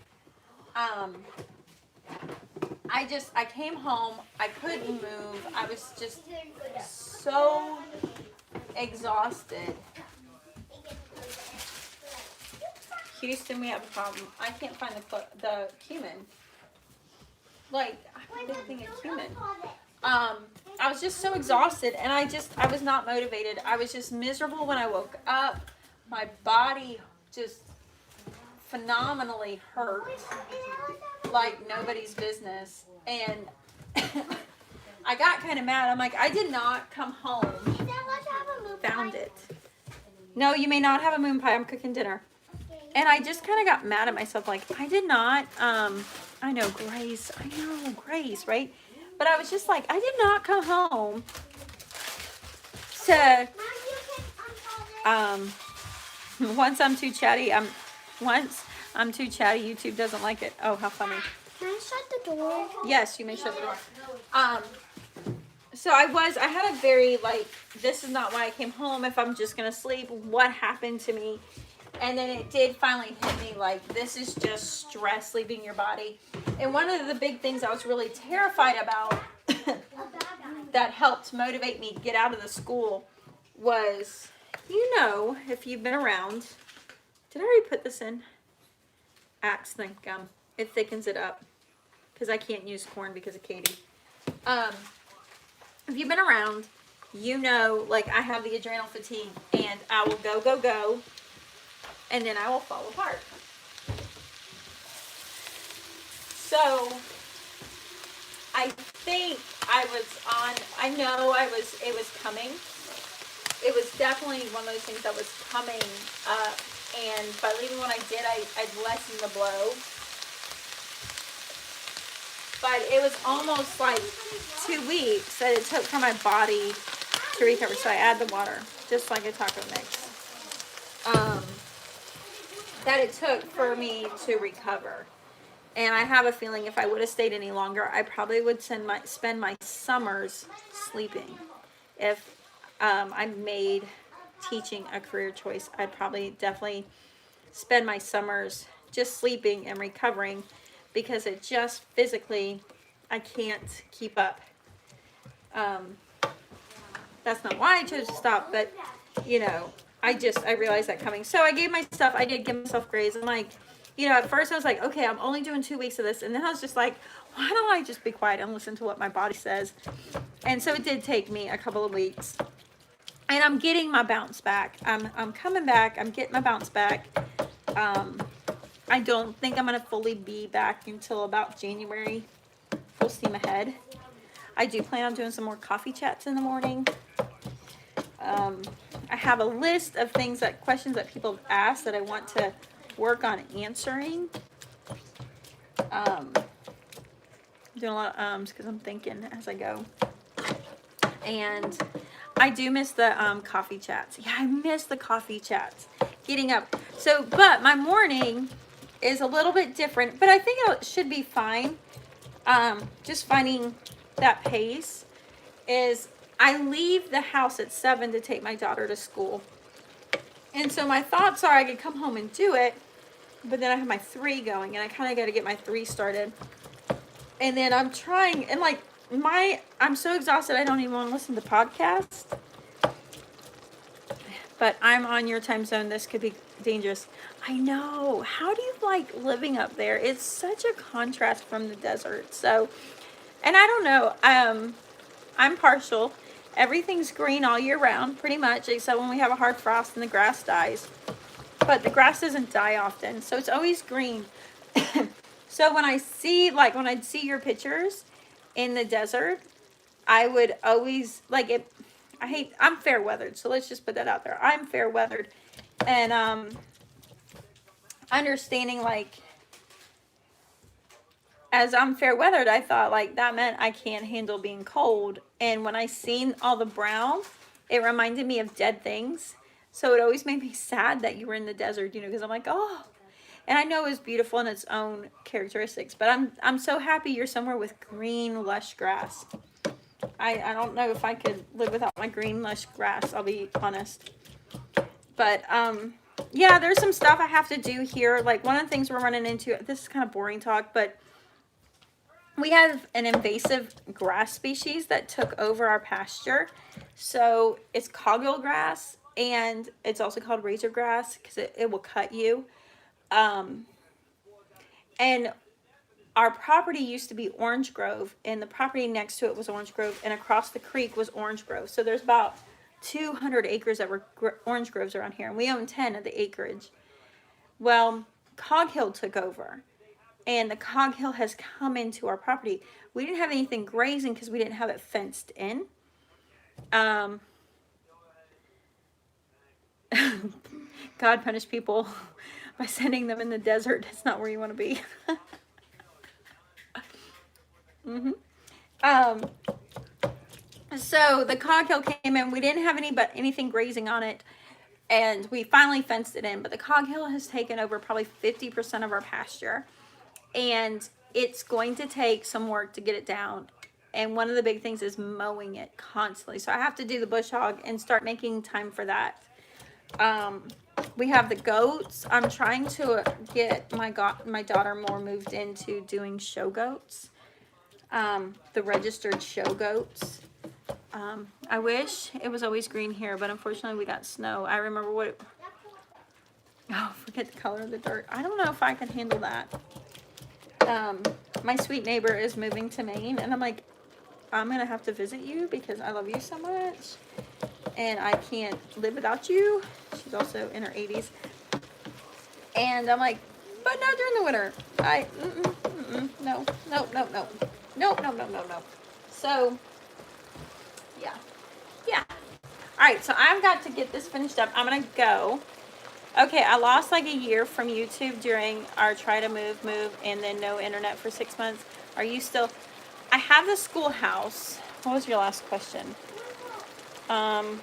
A: I came home. I couldn't move. I was just so exhausted. Houston, we have a problem. I can't find the cumin. Like, I didn't think of cumin. I was just so exhausted, and I was not motivated. I was just miserable when I woke up. My body just phenomenally hurt like nobody's business. And I got kind of mad. I'm like, I did not come home. Found it. No, you may not have a moon pie. I'm cooking dinner. And I just kind of got mad at myself. Like, I did not, I know, Grace, right? But I was just like, I did not come home to, once I'm too chatty, YouTube doesn't like it. Oh, how funny.
B: Can I shut the door?
A: Yes, you may shut the door. So I had a very, like, this is not why I came home. If I'm just going to sleep, what happened to me? And then it did finally hit me, like, this is just stress leaving your body. And one of the big things I was really terrified about that helped motivate me to get out of the school was, if you've been around, did I already put this in? Axe think gum. It thickens it up because I can't use corn because of Katie. If you've been around, like, I have the adrenal fatigue, and I will go, and then I will fall apart. So I think it was coming. It was definitely one of those things that was coming up And but even when I did, I'd lessened the blow. But it was almost like 2 weeks that it took for my body to recover. So I add the water, just like a taco mix. That it took for me to recover. And I have a feeling if I would have stayed any longer, I probably would spend my summers sleeping. If I made teaching a career choice, I'd probably definitely spend my summers just sleeping and recovering, because it just physically, I can't keep up. That's not why I chose to stop, but I realized that coming. So I did give myself grades. I'm like, at first I was like, okay, I'm only doing 2 weeks of this. And then I was just like, why don't I just be quiet and listen to what my body says? And so it did take me a couple of weeks. And I'm getting my bounce back. I'm coming back. I'm getting my bounce back. I don't think I'm going to fully be back until about January. Full steam ahead. I do plan on doing some more coffee chats in the morning. I have a list of questions that people have asked that I want to work on answering. Doing a lot of ums because I'm thinking as I go. And I do miss the coffee chats. Yeah, I miss the coffee chats. Getting up. But my morning is a little bit different, but I think it should be fine. Just finding that pace is I leave the house at 7 to take my daughter to school. And so my thoughts are I could come home and do it, but then I have my 3 going, and I kind of got to get my 3 started. And then I'm trying, and I'm so exhausted I don't even want to listen to podcasts. But I'm on your time zone. This could be dangerous. I know. How do you like living up there? It's such a contrast from the desert. So, and I don't know. I'm partial. Everything's green all year round, pretty much, except when we have a hard frost and the grass dies. But the grass doesn't die often, so it's always green. So when I'd see your pictures in the desert, I would always I'm fair weathered, so let's just put that out there. I'm fair weathered, and understanding as I'm fair weathered, I thought that meant I can't handle being cold. And when I seen all the brown, it reminded me of dead things. So it always made me sad that you were in the desert, because I'm like, oh. And I know it's beautiful in its own characteristics, but I'm so happy you're somewhere with green, lush grass. I don't know if I could live without my green, lush grass, I'll be honest. But, yeah, there's some stuff I have to do here. One of the things we're running into, this is kind of boring talk, but we have an invasive grass species that took over our pasture. So it's coghill grass, and it's also called razor grass because it will cut you. And our property used to be orange grove, and the property next to it was orange grove, and across the creek was orange grove. So there's about 200 acres that were orange groves around here, and we own 10 of the acreage. Well, coghill took over, and the coghill has come into our property. We didn't have anything grazing because we didn't have it fenced in. God punished people by sending them in the desert. It's not where you want to be. So the coghill came in. We didn't have anything grazing on it, and we finally fenced it in. But the coghill has taken over probably 50% of our pasture, and it's going to take some work to get it down. And one of the big things is mowing it constantly. So I have to do the bush hog and start making time for that. We have the goats. I'm trying to get my daughter more moved into doing show goats. The registered show goats. I wish it was always green here, but unfortunately we got snow. I remember forget the color of the dirt. I don't know if I can handle that. My sweet neighbor is moving to Maine, and I'm like, I'm going to have to visit you because I love you so much, and I can't live without you. She's also in her 80s. And I'm like, but not during the winter. No. So, yeah. All right, so I've got to get this finished up. I'm going to go. Okay, I lost like a year from YouTube during our try to move, and then no internet for 6 months. Are you still? I have the schoolhouse. What was your last question? Um,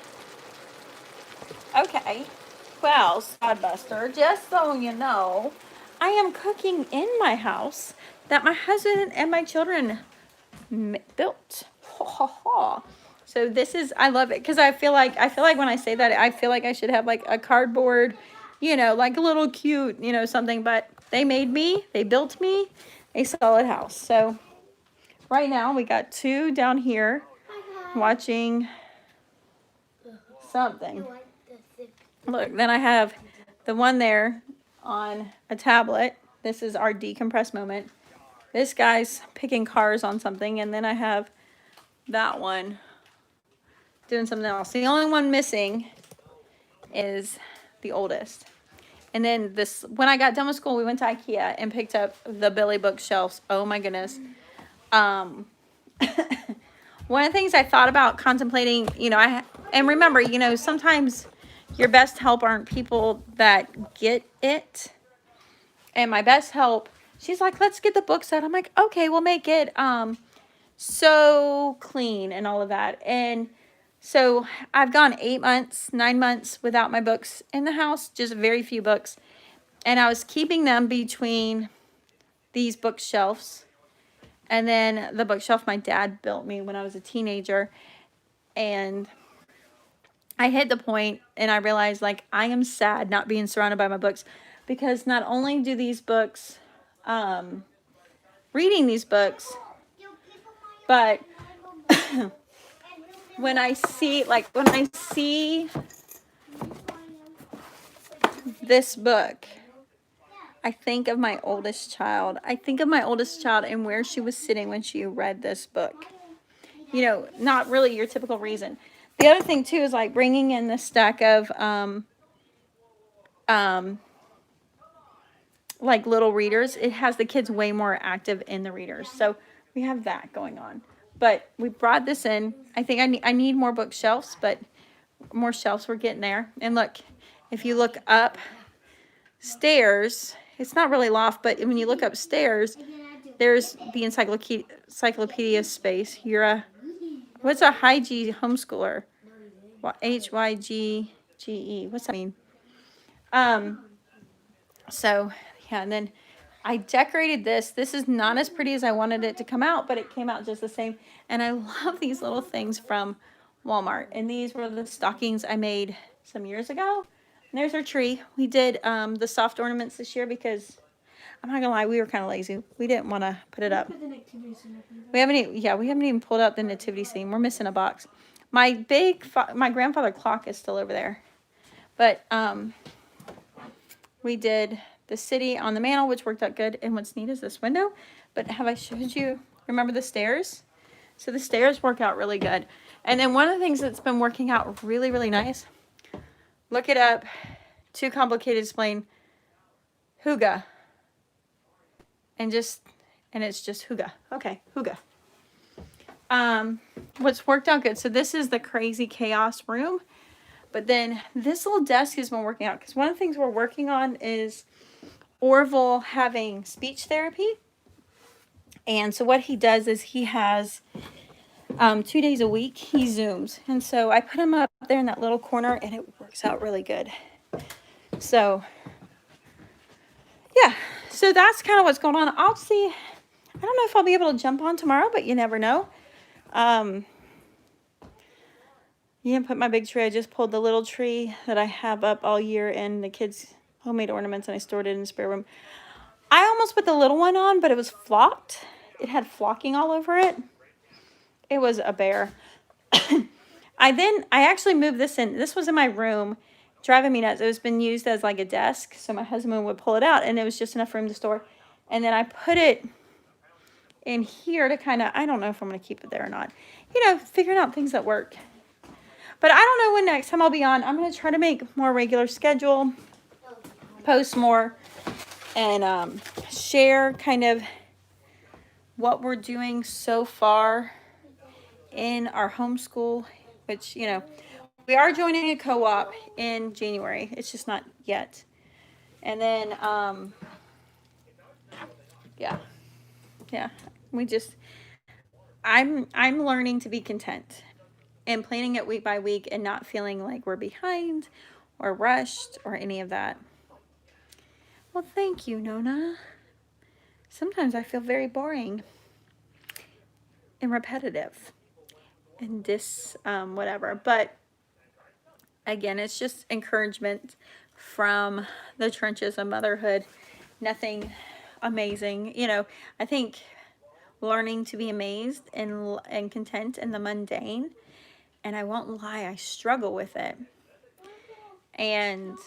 A: okay. Well, Sodbuster, just so you know, I am cooking in my house that my husband and my children built. Ha ha ha. So this is, I love it because I feel like when I say that, I feel like I should have like a cardboard, like a little cute, something, but they made me, they built me a solid house. So right now we got two down here watching something. Look, then I have the one there on a tablet. This is our decompress moment. This guy's picking cars on something, and then I have that one doing something else. The only one missing is the oldest. And then this, when I got done with school, we went to IKEA and picked up the Billy bookshelves. Oh my goodness. One of the things I thought about contemplating, and remember, sometimes your best help aren't people that get it. And my best help, she's like, let's get the books out. I'm like, okay, we'll make it so clean and all of that. And so I've gone 8 months, 9 months without my books in the house, just very few books. And I was keeping them between these bookshelves and then the bookshelf my dad built me when I was a teenager. And I hit the point and I realized, like, I am sad not being surrounded by my books, because not only do these books, reading these books, but when I see this book, I think of my oldest child. I think of my oldest child and where she was sitting when she read this book. Not really your typical reason. The other thing too is like bringing in this stack of like little readers. It has the kids way more active in the readers. So we have that going on. But we brought this in. I think I need more bookshelves, but more shelves, we're getting there. And look, if you look up stairs, it's not really loft, but when you look upstairs, there's the encyclopedia space. What's a Hyge homeschooler? Hygge. What's that mean? So yeah, and then I decorated this. This is not as pretty as I wanted it to come out, but it came out just the same. And I love these little things from Walmart. And these were the stockings I made some years ago. And there's our tree. We did the soft ornaments this year because, I'm not gonna lie, we were kind of lazy. We didn't want to put it up. We haven't even pulled out the nativity scene. We're missing a box. My grandfather clock is still over there. But we did the city on the mantle, which worked out good. And what's neat is this window. But have I showed you, remember the stairs? So the stairs work out really good. And then one of the things that's been working out really, really nice, look it up, too complicated to explain, hygge. And it's just hygge. Okay, hygge. What's worked out good. So this is the crazy chaos room. But then this little desk has been working out because one of the things we're working on is Orville having speech therapy. And so what he does is he has 2 days a week he Zooms. And so I put him up there in that little corner and it works out really good. So yeah, so that's kind of what's going on. I'll see. I don't know if I'll be able to jump on tomorrow, but you never know. You didn't put my big tree. I just pulled the little tree that I have up all year and the kids' homemade ornaments, and I stored it in the spare room. I almost put the little one on, but it was flocked. It had flocking all over it. It was a bear. I actually moved this in. This was in my room, driving me nuts. It was been used as like a desk, so my husband would pull it out, and it was just enough room to store. And then I put it in here to kind of, I don't know if I'm going to keep it there or not. Figuring out things that work. But I don't know when next time I'll be on. I'm going to try to make more regular schedule, post more, and share kind of what we're doing so far in our homeschool, which, we are joining a co-op in January. It's just not yet. And then, yeah, I'm learning to be content and planning it week by week and not feeling like we're behind or rushed or any of that. Well, thank you, Nona. Sometimes I feel very boring and repetitive and whatever. But again, it's just encouragement from the trenches of motherhood. Nothing amazing. I think learning to be amazed and content in the mundane. And I won't lie, I struggle with it. And,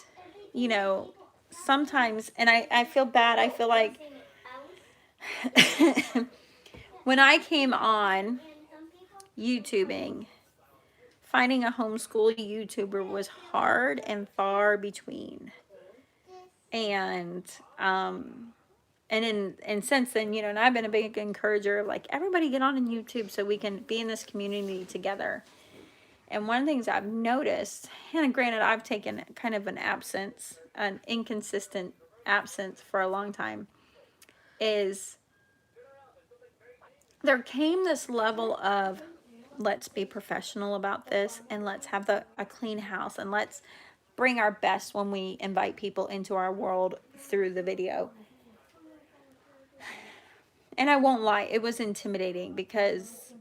A: sometimes, and I feel bad. I feel like when I came on YouTubing, finding a homeschool YouTuber was hard and far between. And since then, and I've been a big encourager of like, everybody get on YouTube so we can be in this community together. And one of the things I've noticed, and granted, I've taken kind of an inconsistent absence for a long time, is there came this level of, let's be professional about this, and let's have a clean house, and let's bring our best when we invite people into our world through the video. And I won't lie, it was intimidating because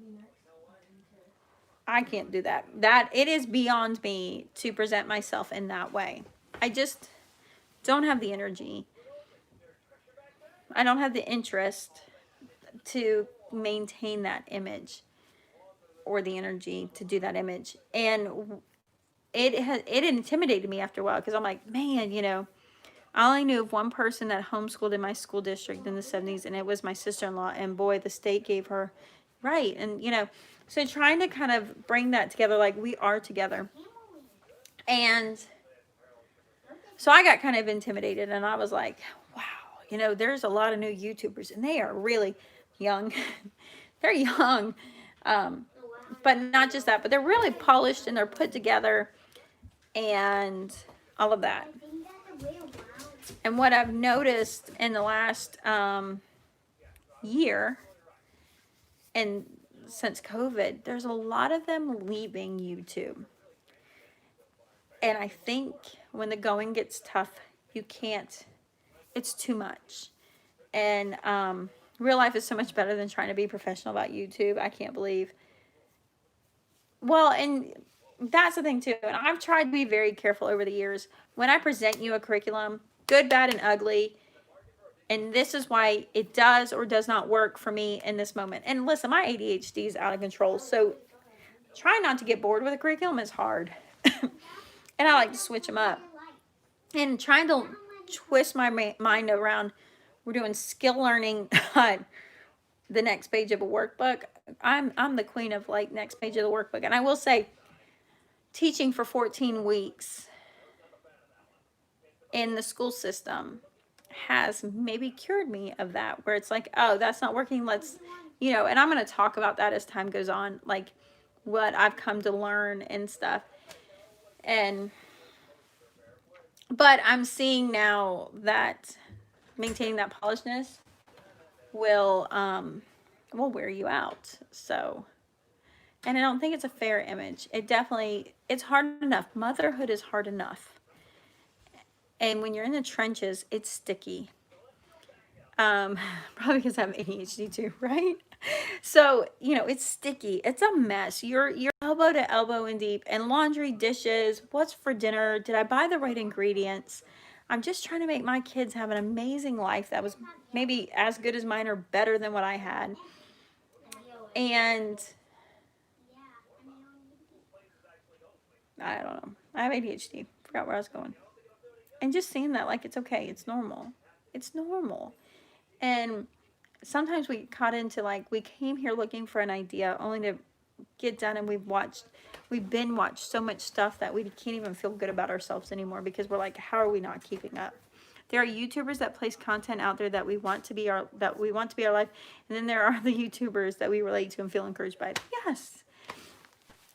A: I can't do that. It is beyond me to present myself in that way. I just don't have the energy. I don't have the interest to maintain that image or the energy to do that image. And it intimidated me after a while because I'm like, man, I only knew of one person that homeschooled in my school district in the 70s, and it was my sister-in-law. And boy, the state gave her right. And, so trying to kind of bring that together, like we are together. And so I got kind of intimidated, and I was like, wow, there's a lot of new YouTubers, and they are really young. They're young. But not just that, but they're really polished and they're put together and all of that. And what I've noticed in the last year, and since COVID, there's a lot of them leaving YouTube. And I think when the going gets tough, it's too much. And real life is so much better than trying to be professional about YouTube. I can't believe. Well, and that's the thing too. And I've tried to be very careful over the years. When I present you a curriculum, good, bad, and ugly, and this is why it does or does not work for me in this moment. And listen, my ADHD is out of control. So trying not to get bored with a curriculum is hard. And I like to switch them up. And trying to twist my mind around, we're doing skill learning on the next page of a workbook. I'm the queen of like next page of the workbook. And I will say, teaching for 14 weeks in the school system has maybe cured me of that, where it's like, oh, that's not working. Let's, and I'm going to talk about that as time goes on, like what I've come to learn and stuff. But I'm seeing now that maintaining that polishedness will wear you out. So, and I don't think it's a fair image. It's hard enough. Motherhood is hard enough. And when you're in the trenches, it's sticky. Probably because I have ADHD too, right? So, it's sticky. It's a mess. You're elbow to elbow in deep, and laundry, dishes, what's for dinner? Did I buy the right ingredients? I'm just trying to make my kids have an amazing life that was maybe as good as mine or better than what I had. And I don't know. I have ADHD. Forgot where I was going. And just seeing that, like, it's okay. It's normal. It's normal. And sometimes we get caught into, like, we came here looking for an idea only to get done, and we've been watched so much stuff that we can't even feel good about ourselves anymore because we're like, how are we not keeping up? There are YouTubers that place content out there that we want to be our life, and then there are the YouTubers that we relate to and feel encouraged by. Yes.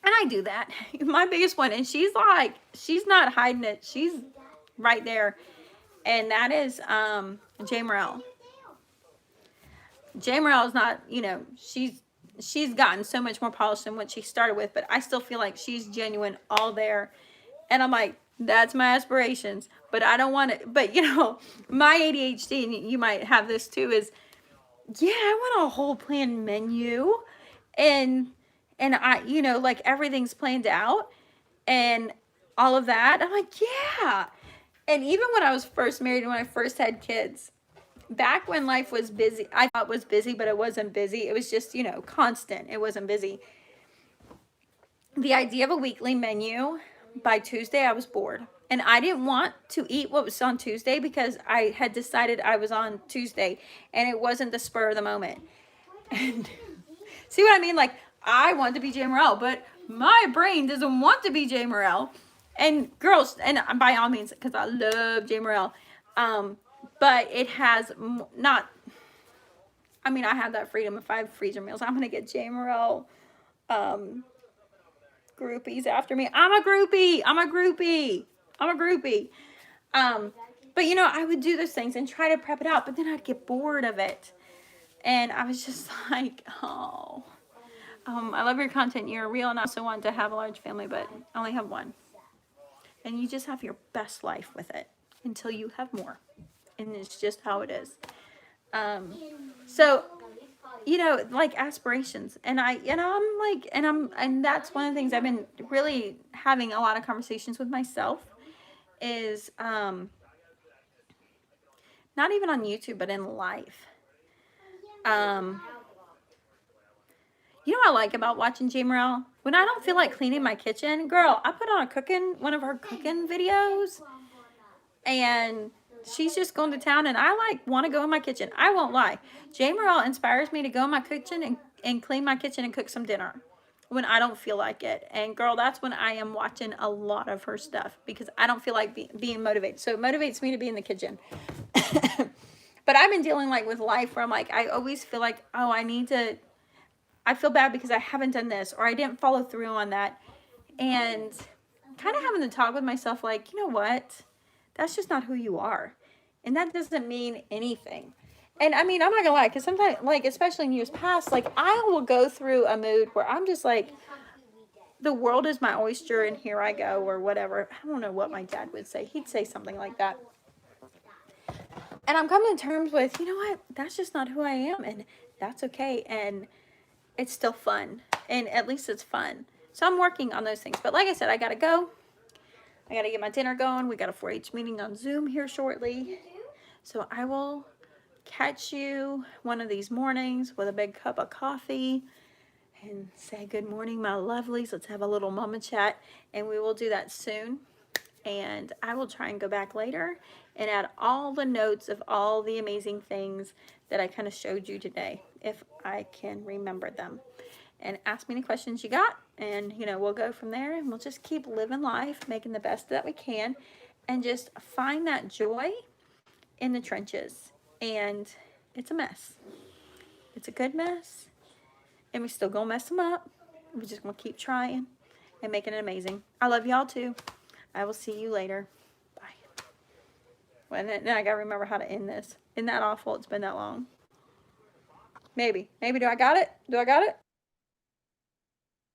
A: And I do that. My biggest one, and she's like, she's not hiding it. She's right there. And that is J. Morel. J. Morel is not, you know, she's gotten so much more polished than what she started with, but I still feel like she's genuine all there. And I'm like, that's my aspirations, but I don't want it. But you know, my ADHD, and you might have this too, is yeah, I want a whole planned menu, and I, you know, like everything's planned out and all of that. I'm like, yeah. And even when I was first married and when I first had kids, back when life was busy, I thought it was busy, but it wasn't busy. It was just, you know, constant. It wasn't busy. The idea of a weekly menu, by Tuesday, I was bored. And I didn't want to eat what was on Tuesday because I had decided I was on Tuesday and it wasn't the spur of the moment. And see what I mean? Like, I want to be J. Morel, but my brain doesn't want to be J. Morel. And girls, and by all means, because I love J. Morel, but it has not, I mean, I have that freedom. If I have freezer meals, I'm going to get J. Morel groupies after me. I'm a groupie. But you know, I would do those things and try to prep it out, but then I'd get bored of it. And I was just like, oh, I love your content. You're real, and I also want to have a large family, but I only have one. And you just have your best life with it until you have more. And it's just how it is. So, you know, like aspirations. And and that's one of the things I've been really having a lot of conversations with myself is, not even on YouTube, but in life. You know what I like about watching J. Morel? When I don't feel like cleaning my kitchen, girl, I put on one of her cooking videos, and she's just going to town, and I like want to go in my kitchen. I won't lie. J. Morel inspires me to go in my kitchen and clean my kitchen and cook some dinner when I don't feel like it. And girl, that's when I am watching a lot of her stuff because I don't feel like being motivated. So it motivates me to be in the kitchen. But I've been dealing like with life where I'm like, I always feel like, oh, I feel bad because I haven't done this or I didn't follow through on that. And kind of having to talk with myself like, you know what? That's just not who you are. And that doesn't mean anything. And I mean, I'm not gonna lie, because sometimes, like, especially in years past, like, I will go through a mood where I'm just like, the world is my oyster and here I go, or whatever. I don't know what my dad would say. He'd say something like that. And I'm coming to terms with, you know what? That's just not who I am. And that's okay. And it's still fun. And at least it's fun. So I'm working on those things. But like I said, I got to go. I got to get my dinner going. We got a 4-H meeting on Zoom here shortly. So I will catch you one of these mornings with a big cup of coffee and say good morning, my lovelies. Let's have a little mama chat. And we will do that soon. And I will try and go back later and add all the notes of all the amazing things that I kind of showed you today, if I can remember them. And ask me any questions you got, and you know, we'll go from there, and we'll just keep living life, making the best that we can, and just find that joy in the trenches. And it's a mess. It's a good mess, and we still gonna mess them up. We're just gonna keep trying and making it amazing. I love y'all too. I will see you later. Bye. Well, then I gotta remember how to end this. Isn't that awful? It's been that long. Maybe. Do I got it?